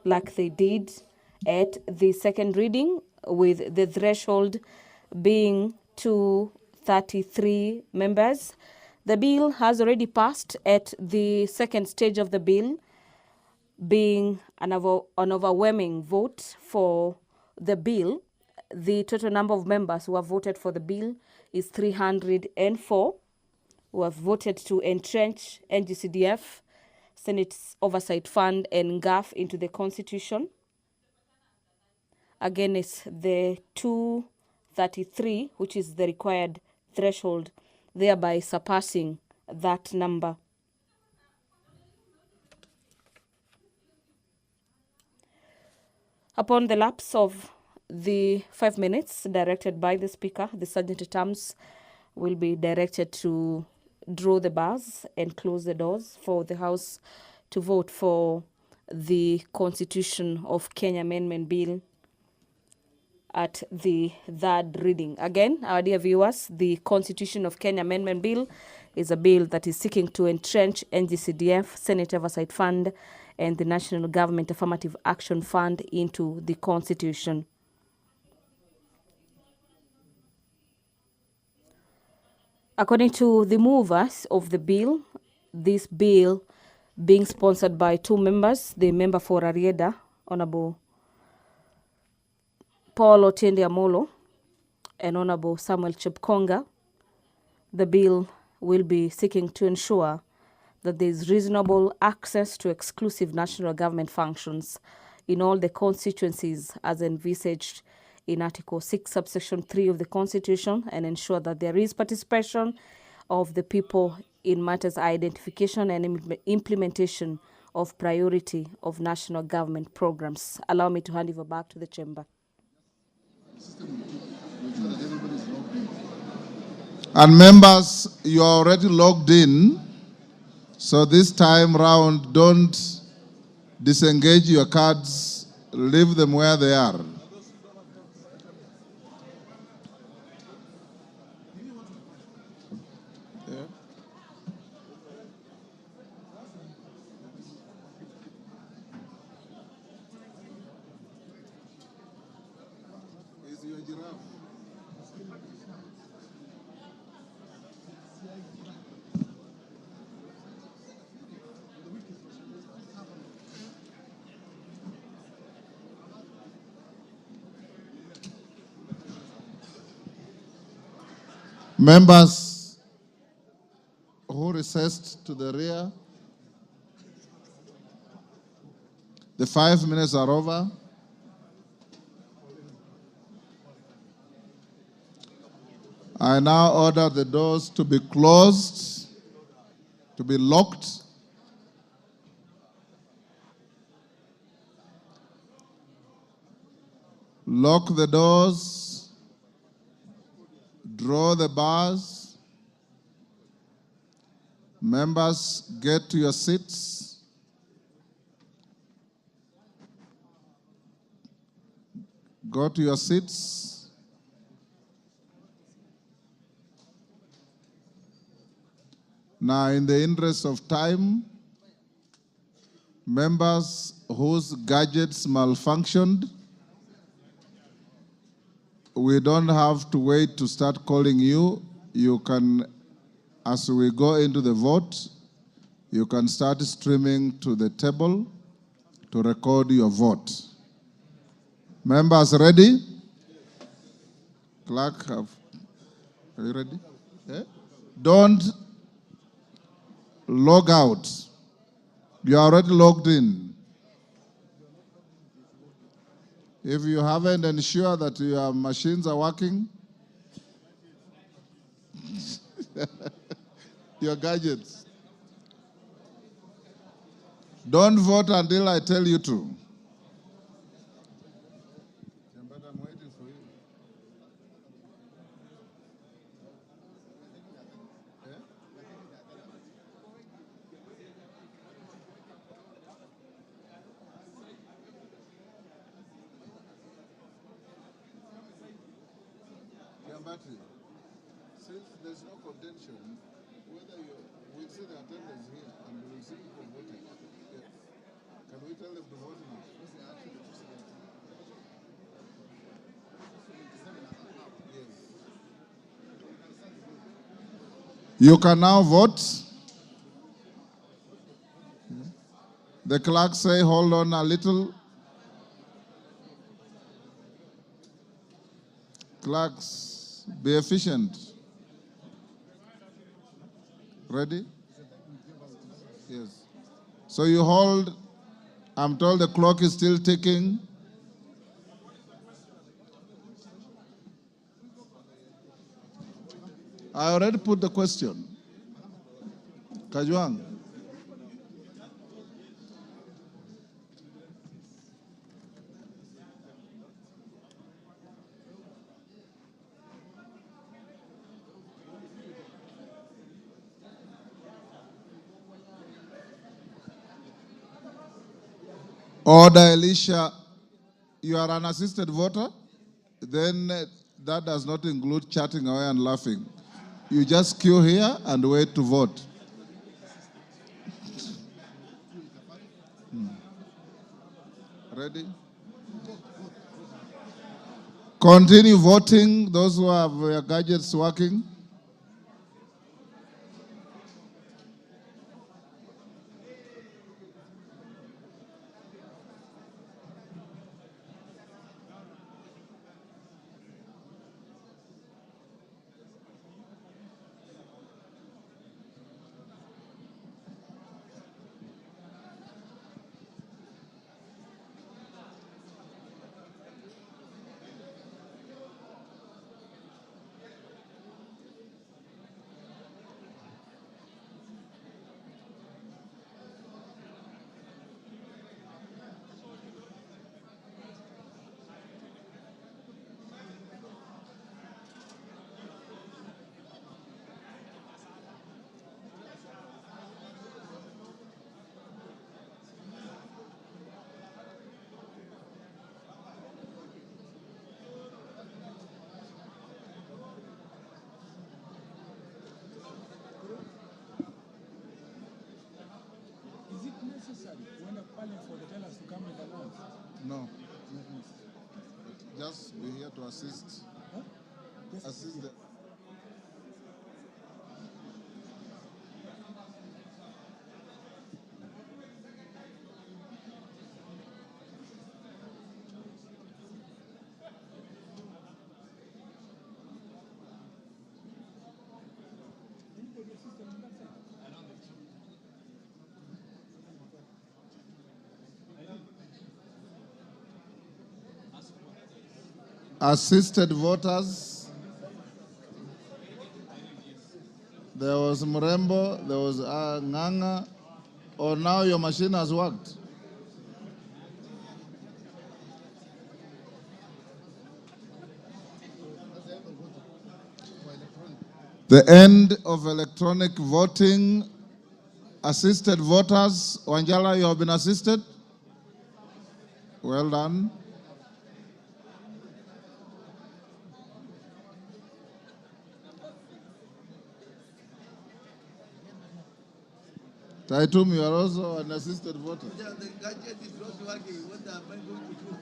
like they did at the second reading, with the threshold being 233 members. The bill has already passed at the second stage of the bill, being an overwhelming vote for the bill. The total number of members who have voted for the bill is 304, who have voted to entrench NGCDF, Senate Oversight Fund, and GAF into the Constitution. Again, it's the 233, which is the required threshold, thereby surpassing that number. Upon the lapse of the 5 minutes directed by the Speaker, the Sergeant at Arms will be directed to draw the bars and close the doors for the House to vote for the Constitution of Kenya Amendment Bill at the third reading. Again, our dear viewers, the Constitution of Kenya Amendment Bill is a bill that is seeking to entrench NGCDF, Senate Oversight Fund, and the National Government Affirmative Action Fund into the Constitution. According to the movers of the bill, this bill being sponsored by two members, the member for Arieda, Honorable Paul Otiende Amolo, and Honorable Samuel Chepkonga, the bill will be seeking to ensure that there is reasonable access to exclusive national government functions in all the constituencies as envisaged in Article 6, subsection 3 of the Constitution, and ensure that there is participation of the people in matters identification and implementation of priority of national government programs. Allow me to hand over back to the chamber. And members, you are already logged in, so this time round, don't disengage your cards, leave them where they are. Members who recessed to the rear, the 5 minutes are over. I now order the doors to be closed, to be locked. Lock the doors, draw the bars. Members, get to your seats. Go to your seats. Now, in the interest of time, members whose gadgets malfunctioned, we don't have to wait to start calling you. You can, as we go into the vote, you can start streaming to the table to record your vote. Members ready? Clerk, are you ready? Yeah? Don't log out. You are already logged in. If you haven't ensured that your machines are working, your gadgets, don't vote until I tell you to. I'm waiting for you. Since there's no contention, whether we'll see the attendance here and we'll see people voting. Yes. Can we tell them to vote now? Yes. You can now vote. The clerk say, hold on a little. Clerks, be efficient. Ready? Yes. So you hold. I'm told the clock is still ticking. I already put the question. Kajwang. Order, Elisha. You are an assisted voter? Then that does not include chatting away and laughing. You just queue here and wait to vote. Ready? Continue voting, those who have their gadgets working. Is it necessary when a parliament for the tellers to come and announce? No. Just be here to assist. Huh? Assist the... Assisted voters. There was Mrembo, there was Nganga. Or now your machine has worked. The end of electronic voting. Assisted voters. Wanjala, you have been assisted? Well done. Taitum, you are also an assisted voter. The gadget is not working. What am I going to do?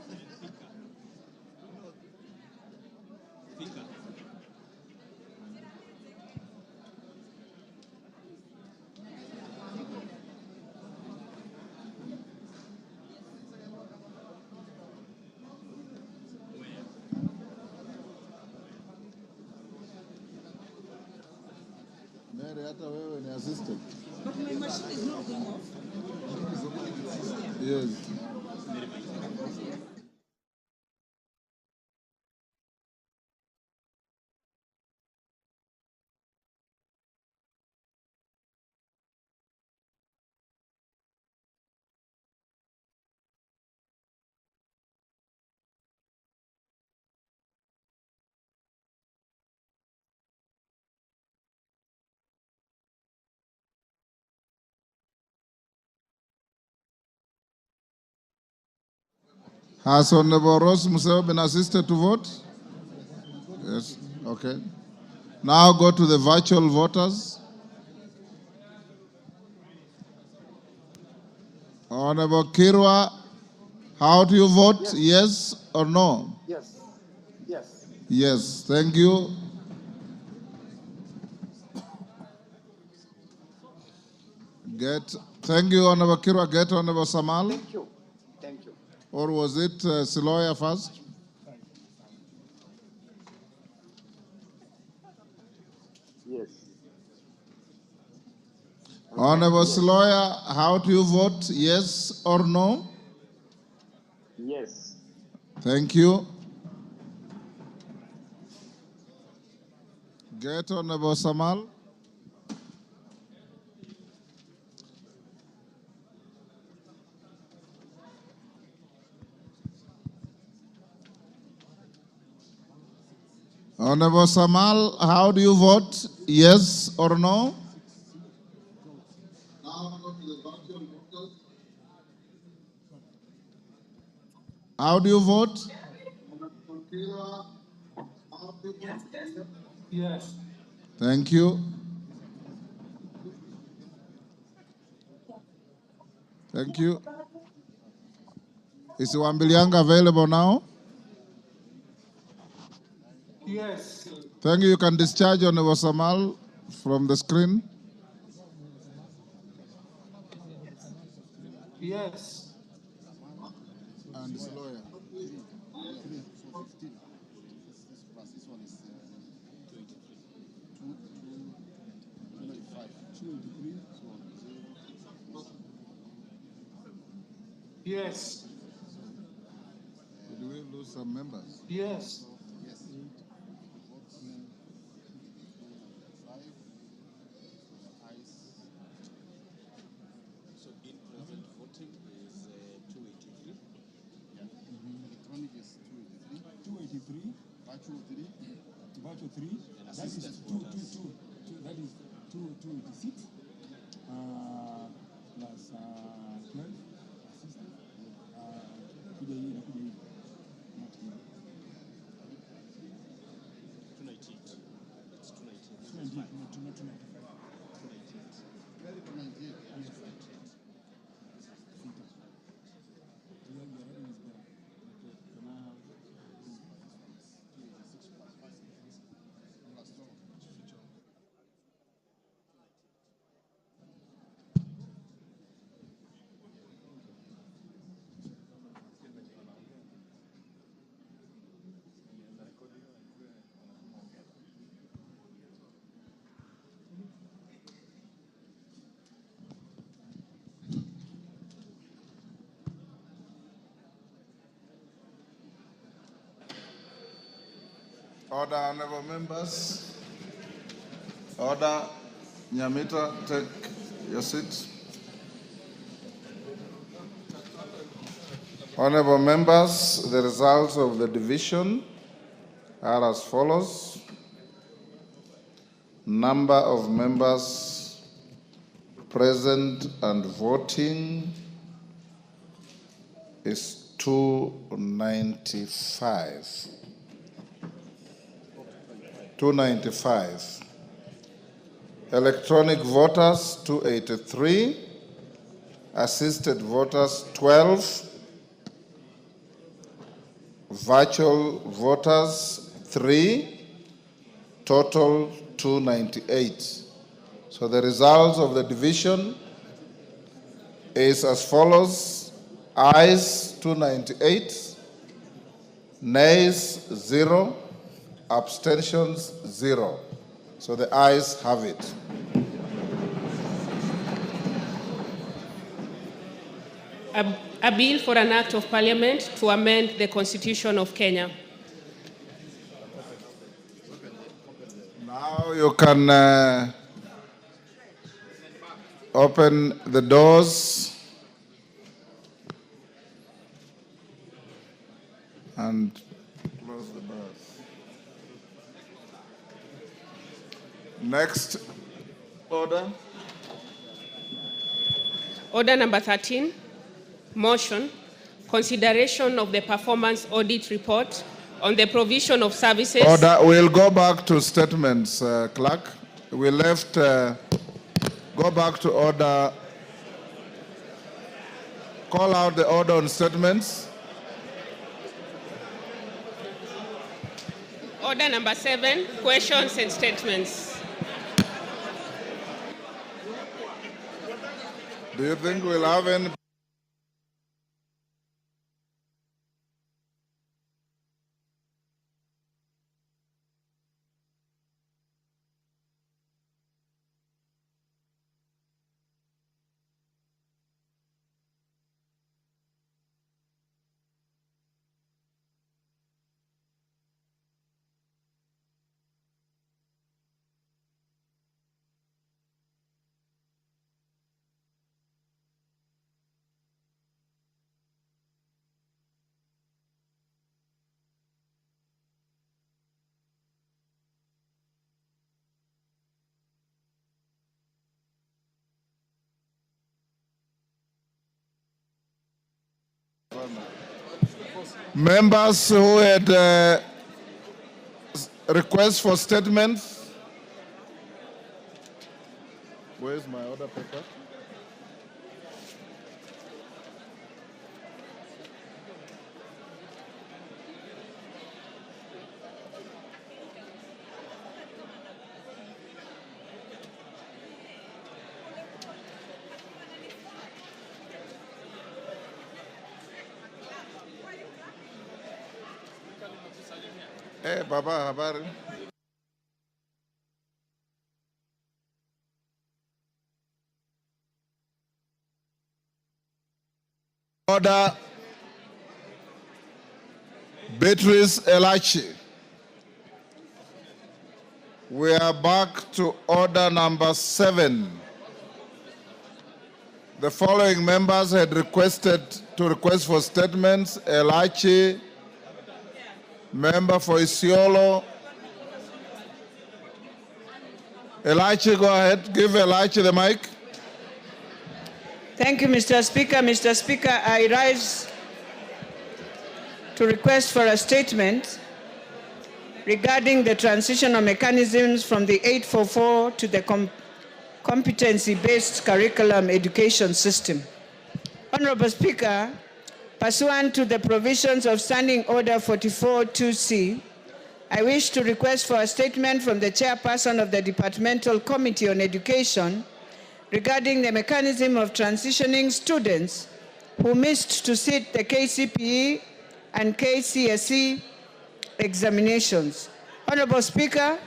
Mary, hata wewe ni assisted. But my machine is not going off. Yes. Has Honorable Rose Museo been assisted to vote? Yes, okay. Now go to the virtual voters. Honorable Kirwa, how do you vote? Yes or no? Yes. Yes. Yes, thank you. Thank you, Honorable Kirwa. Get Honorable Samal. Thank you. Thank you. Or was it Siloya first? Yes. Honorable Siloya, how do you vote? Yes or no? Yes. Thank you. Get Honorable Samal. Honorable Samal, how do you vote? Yes or no? How do you vote? Yes. Thank you. Thank you. Is Wambilianga available now? Yes. Thank you. You can discharge on Wasamal from the screen. Yes. And his lawyer. Yes. Did we lose some members? Yes. So in present voting is 283. Electronic is 283. 283. Virtual 3. Virtual 3. And That is assisted 2, 2, voters. 2, 2. That is 286. Plus 12 assisted. Kuja hii na kuja hii. Not here. 298. It's 298. 298, not 295. 298. Order, honorable members. Order, Nyamita, take your seat. Honorable members, the results of the division are as follows. Number of members present and voting is 295. 295. Electronic voters, 283. Assisted voters, 12. Virtual voters, 3. Total, 298. So the results of the division is as follows. Ayes, 298. Nays, 0. Abstentions, 0. So the ayes have it. A bill for an act of parliament to amend the constitution of Kenya. Now you can open the doors and close the doors. Next order. Order number 13, motion, consideration of the performance audit report on the provision of services. Order. We'll go back to statements, clerk. We left, go back to order. Call out the order on statements. Order number 7, questions and statements. Do you think we'll have any? Members who had requests for statements. Where's my order paper? Baba, habari. Order Beatrice Elachi. We are back to order number 7. The following members had requested to request for statements: Elachi, member for Isiolo. Elachi, go ahead. Give Elachi the mic. Thank you, Mr. Speaker. Mr. Speaker, I rise to request for a statement regarding the transitional mechanisms from the 844 to the competency-based curriculum education system. Honorable Speaker, pursuant to the provisions of Standing Order 44-2C, I wish to request for a statement from the chairperson of the Departmental Committee on Education regarding the mechanism of transitioning students who missed to sit the KCPE and KCSE examinations. Honorable Speaker,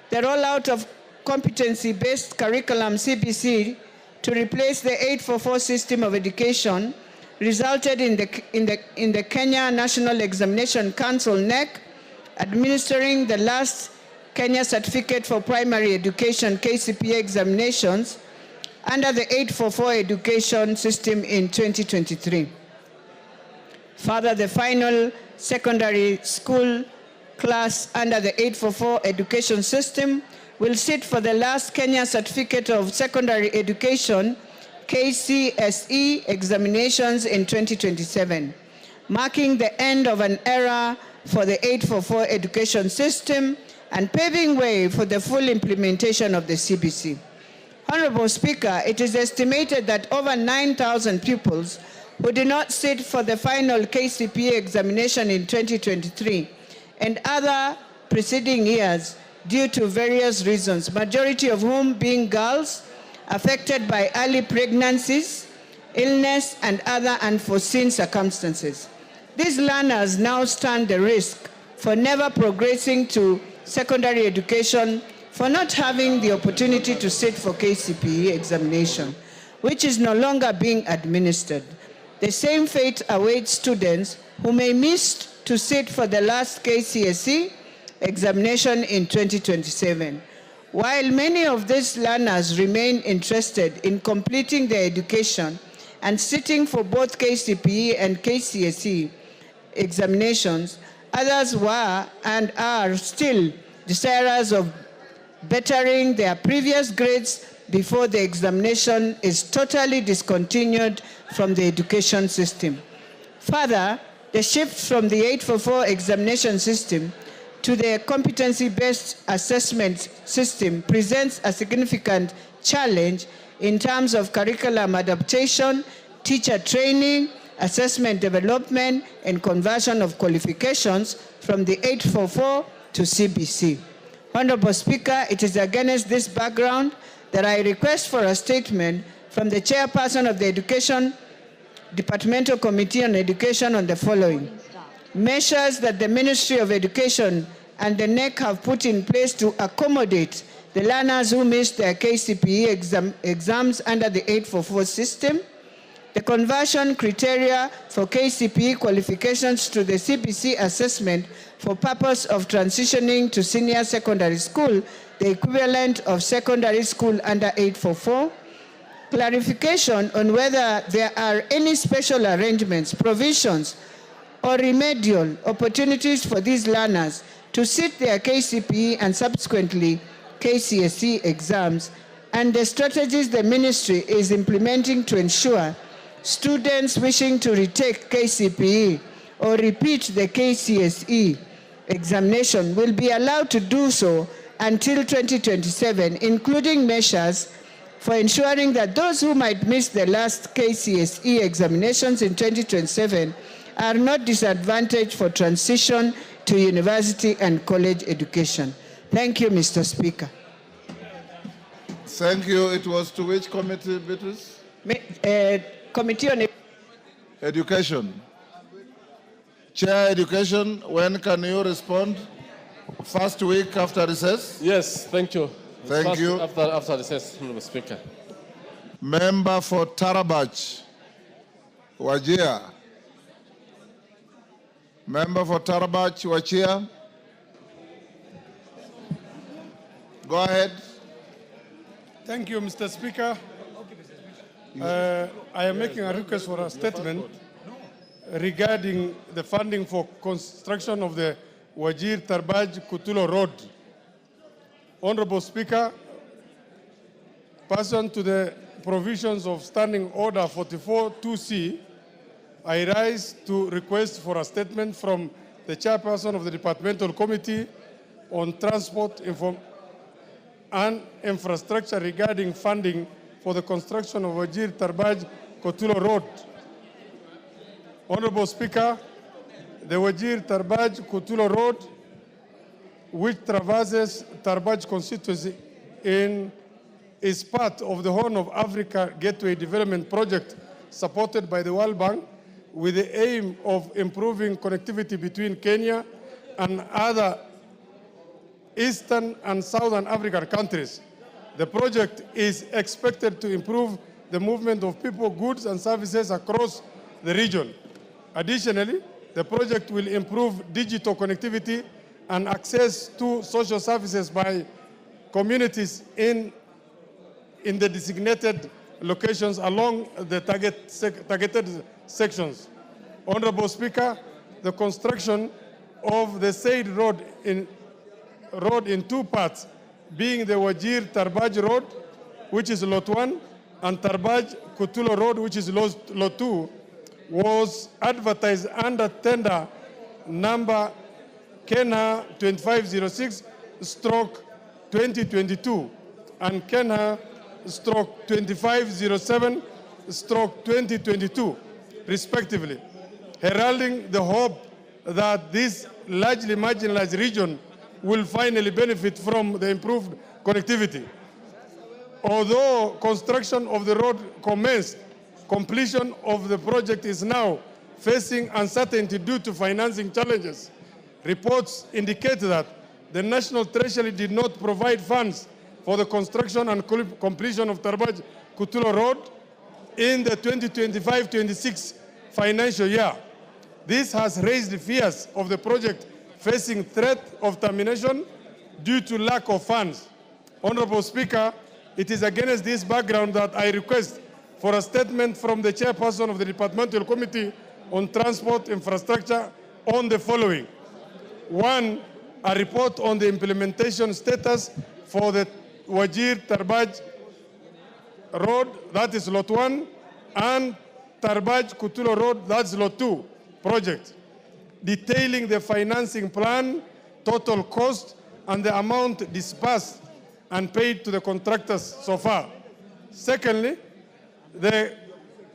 the rollout of competency-based curriculum CBC to replace the 844 system of education resulted in the Kenya National Examination Council (NEC) administering the last Kenya Certificate for Primary Education KCPE examinations under the 844 education system in 2023. Further, the final secondary school class under the 844 education system will sit for the last Kenya Certificate of Secondary Education KCSE examinations in 2027, marking the end of an era for the 844 education system and paving way for the full implementation of the CBC. Honorable Speaker, it is estimated that over 9,000 pupils who did not sit for the final KCPE examination in 2023 and other preceding years due to various reasons, majority of whom being girls affected by early pregnancies, illness, and other unforeseen circumstances. These learners now stand the risk for never progressing to secondary education for not having the opportunity to sit for KCPE examination, which is no longer being administered. The same fate awaits students who may miss to sit for the last KCSE examination in 2027. While many of these learners remain interested in completing their education and sitting for both KCPE and KCSE examinations, others were and are still desirous of bettering their previous grades before the examination is totally discontinued from the education system. Further, the shift from the 844 examination system to the competency-based assessment system presents a significant challenge in terms of curriculum adaptation, teacher training, assessment development, and conversion of qualifications from the 844 to CBC. Honorable Speaker, it is against this background that I request for a statement from the chairperson of the Education Departmental Committee on Education on the following: measures that the Ministry of Education and the NEC have put in place to accommodate the learners who missed their KCPE exams under the 844 system, the conversion criteria for KCPE qualifications to the CBC assessment for purpose of transitioning to senior secondary school, the equivalent of secondary school under 844, clarification on whether there are any special arrangements, provisions, or remedial opportunities for these learners to sit their KCPE and subsequently KCSE exams, and the strategies the ministry is implementing to ensure students wishing to retake KCPE or repeat the KCSE examination will be allowed to do so until 2027, including measures for ensuring that those who might miss the last KCSE examinations in 2027 are not disadvantaged for transition to university and college education. Thank you, Mr. Speaker. Thank you. It was to which committee, Beatrice? Committee on Education. Chair Education, when can you respond? First week after recess? Yes, thank you. Thank you. After recess, Mr. Speaker. Member for Tarabach, Wajir. Member for Tarabach, Wajir. Go ahead. Thank you, Mr. Speaker. I am making a request for a statement regarding the funding for construction of the Wajir Tarbaj Kutulo Road. Honorable Speaker, pursuant to the provisions of Standing Order 44-2C, I rise to request for a statement from the chairperson of the Departmental Committee on Transport and Infrastructure regarding funding for the construction of Wajir Tarbaj Kutulo Road. Honorable Speaker, the Wajir Tarbaj Kutulo Road, which traverses Tarbaj constituency is part of the Horn of Africa Gateway Development Project supported by the World Bank with the aim of improving connectivity between Kenya and other Eastern and Southern African countries. The project is expected to improve the movement of people, goods, and services across the region. Additionally, the project will improve digital connectivity and access to social services by communities in the designated locations along the targeted sections. Honorable Speaker, the construction of the said road in two parts, being the Wajir Tarbaj Road, which is Lot 1, and Tarbaj Kutulo Road, which is Lot 2, was advertised under tender number Kenya 2506/2022 and Kenya 2507/2022, respectively, heralding the hope that this largely marginalized region will finally benefit from the improved connectivity. Although construction of the road commenced, completion of the project is now facing uncertainty due to financing challenges. Reports indicate that the National Treasury did not provide funds for the construction and completion of Tarbaj Kutulo Road in the 2025-26 financial year. This has raised fears of the project facing threat of termination due to lack of funds. Honorable Speaker, it is against this background that I request for a statement from the chairperson of the Departmental Committee on Transport Infrastructure on the following. 1, a report on the implementation status for the Wajir Tarbaj Road, that is Lot 1, and Tarbaj Kutulo Road, that's Lot 2 project, detailing the financing plan, total cost, and the amount disbursed and paid to the contractors so far. Secondly, the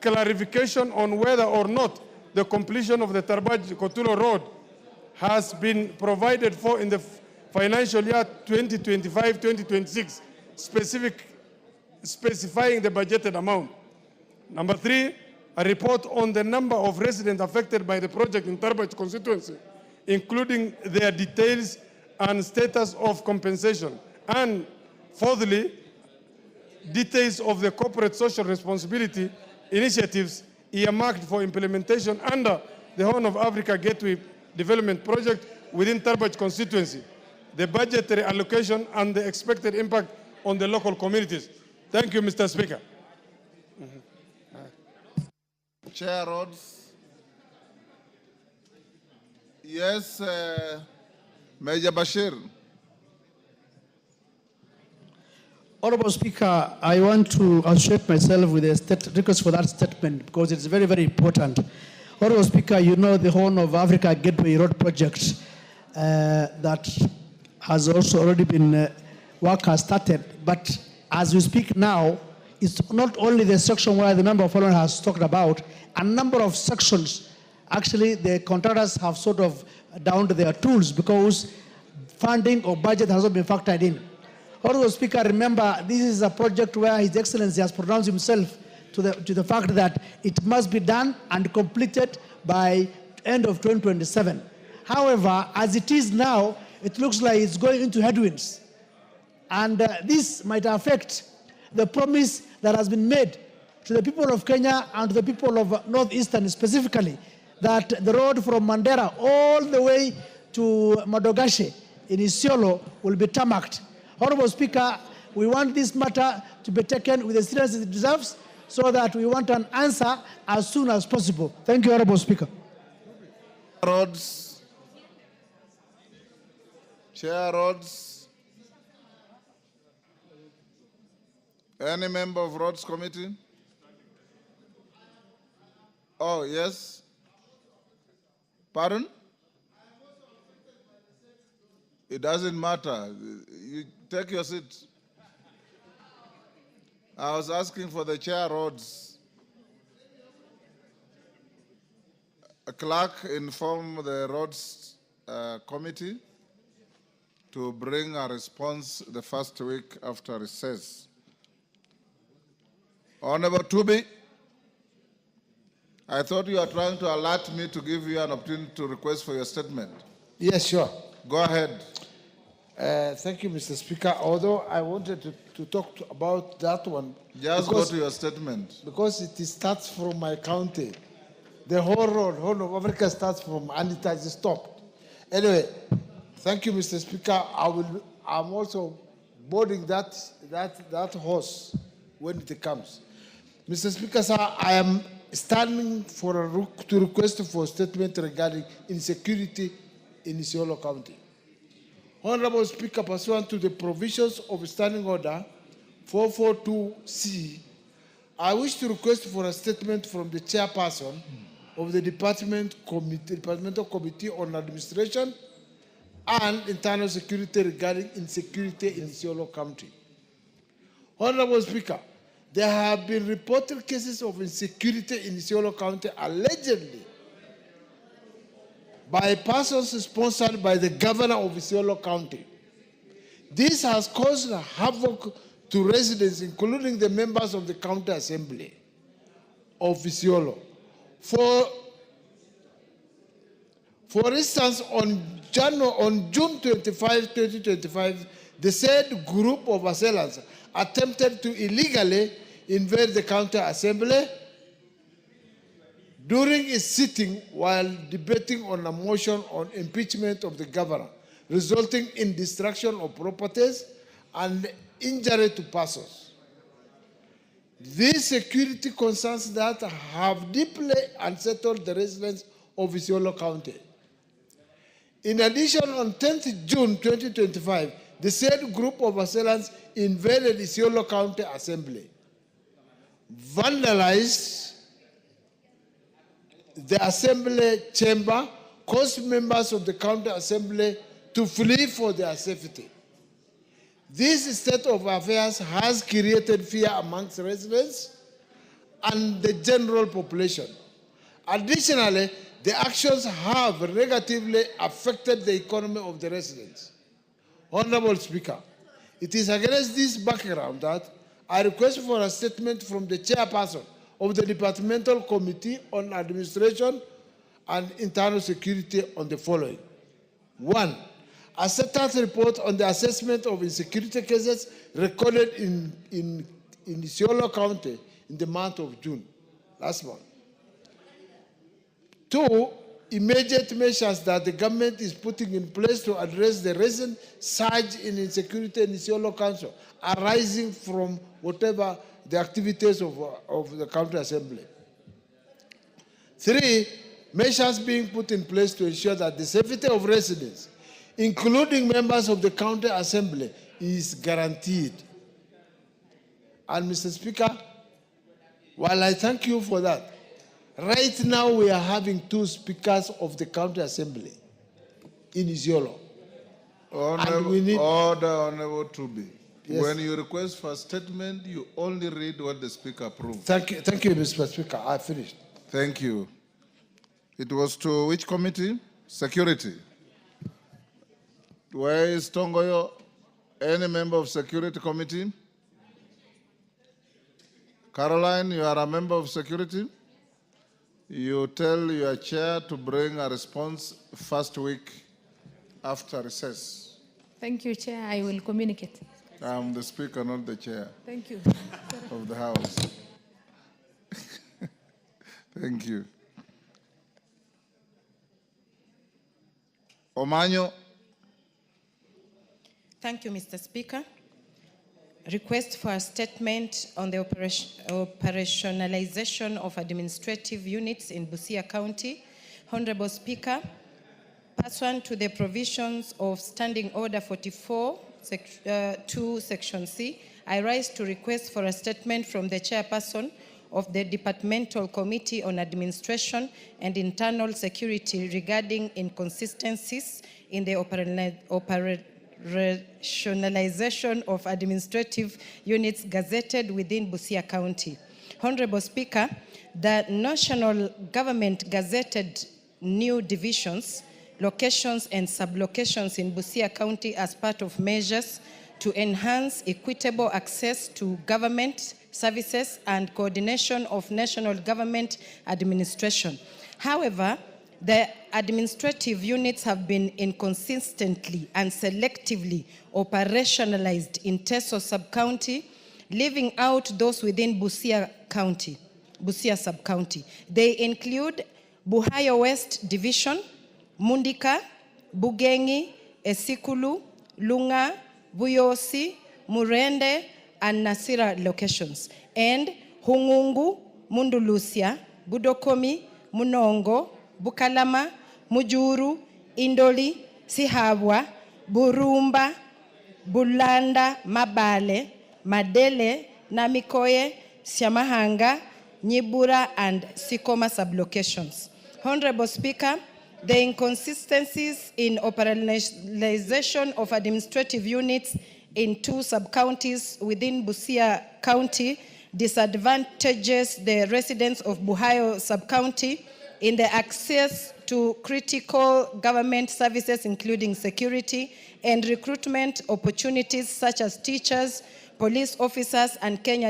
clarification on whether or not the completion of the Tarbaj Kutulo Road has been provided for in the financial year 2025-2026, specifying the budgeted amount. Number 3, a report on the number of residents affected by the project in Tarbaj constituency, including their details and status of compensation. And fourthly, details of the corporate social responsibility initiatives earmarked for implementation under the Horn of Africa Gateway Development Project within Tarbaj constituency, the budgetary allocation, and the expected impact on the local communities. Thank you, Mr. Speaker. Chair Rhodes. Yes, Major Bashir. Honorable Speaker, I want to associate myself with the request for that statement because it's very, very important. Honorable Speaker, you know the Horn of Africa Gateway Road project that has also already been, work has started, but as we speak now, it's not only the section where the member of Parliament has talked about, a number of sections, actually the contractors have sort of downed their tools because funding or budget has not been factored in. Honorable Speaker, remember, this is a project where His Excellency has pronounced himself to the fact that it must be done and completed by end of 2027. However, as it is now, it looks like it's going into headwinds. And this might affect the promise that has been made to the people of Kenya and to the people of Northeastern specifically, that the road from Mandera all the way to Madogashe in Isiolo will be tarmacked. Honorable Speaker, we want this matter to be taken with the seriousness it deserves, so that we want an answer as soon as possible. Thank you, Honorable Speaker. Roads. Chair Roads. Any member of Roads Committee? Oh, yes. Pardon? It doesn't matter. You take your seat. I was asking for the Chair Roads. A clerk inform the Roads Committee to bring a response the first week after recess. Honorable Tubi, I thought you were trying to alert me to give you an opportunity to request for your statement. Yes, sure. Go ahead. Thank you, Mr. Speaker. Although I wanted to talk about that one. Just go to your statement. Because it starts from my county. The whole road, Horn of Africa starts from, and it has stopped. Anyway, thank you, Mr. Speaker. I'm also boarding that horse when it comes. Mr. Speaker, sir, I am standing to request for a statement regarding insecurity in Isiolo County. Honorable Speaker, pursuant to the provisions of Standing Order 442C, I wish to request for a statement from the chairperson of the Departmental Committee on Administration and Internal Security regarding insecurity in Isiolo County. Honorable Speaker, there have been reported cases of insecurity in Isiolo County allegedly by persons sponsored by the governor of Isiolo County. This has caused havoc to residents, including the members of the County Assembly of Isiolo. For instance, on June 25, 2025, the said group of assailants attempted to illegally invade the County Assembly during a sitting while debating on a motion on impeachment of the governor, resulting in destruction of properties and injury to persons. These security concerns that have deeply unsettled the residents of Isiolo County. In addition, on 10th June 2025, the said group of assailants invaded Isiolo County Assembly, vandalized the Assembly chamber, caused members of the County Assembly to flee for their safety. This state of affairs has created fear amongst residents and the general population. Additionally, the actions have negatively affected the economy of the residents. Honorable Speaker, it is against this background that I request for a statement from the chairperson of the Departmental Committee on Administration and Internal Security on the following. 1. A status report on the assessment of insecurity cases recorded in Isiolo County in the month of June, last month. 2. Immediate measures that the government is putting in place to address the recent surge in insecurity in Isiolo Council arising from whatever the activities of the County Assembly. 3. Measures being put in place to ensure that the safety of residents, including members of the County Assembly, is guaranteed. And Mr. Speaker, while I thank you for that, Right now, we are having 2 speakers of the county assembly in Isiolo. Honorable Truby. Yes. When you request for a statement, you only read what the speaker approved. Thank you, Mr. Speaker. I finished. Thank you. It was to which committee? Security. Where is Tongoyo? Any member of Security Committee? Caroline, you are a member of Security? You tell your chair to bring a response first week after recess. Thank you, Chair. I will communicate. I'm the speaker, not the chair. Thank you. Of the House. Thank you. Omanyo. Thank you, Mr. Speaker. Request for a statement on the operationalization of administrative units in Busia County. Honorable Speaker, pursuant to the provisions of Standing Order 44, 2, Section C, I rise to request for a statement from the chairperson of the Departmental Committee on Administration and Internal Security regarding inconsistencies in the operationalization of administrative units gazetted within Busia County. Honorable Speaker, the national government gazetted new divisions, locations and sublocations in Busia County as part of measures to enhance equitable access to government services and coordination of national government administration. However, the administrative units have been inconsistently and selectively operationalized in Teso sub-county, leaving out those within Busia County, Busia sub-county. They include Buhayo West Division, Mundika, Bugengi, Esikulu, Lunga, Buyosi, Murende, and Nasira locations, and Hungungu, Mundulusia, Budokomi, Munongo, Bukalama, Mujuru, Indoli, Sihabwa, Burumba, Bulanda, Mabale, Madele, Namikoye, Siamahanga, Nyibura, and Sikoma sublocations. Honorable Speaker, the inconsistencies in operationalization of administrative units in 2 sub-counties within Busia County disadvantages the residents of Buhayo sub-county in the access to critical government services, including security and recruitment opportunities such as teachers, police officers, and Kenya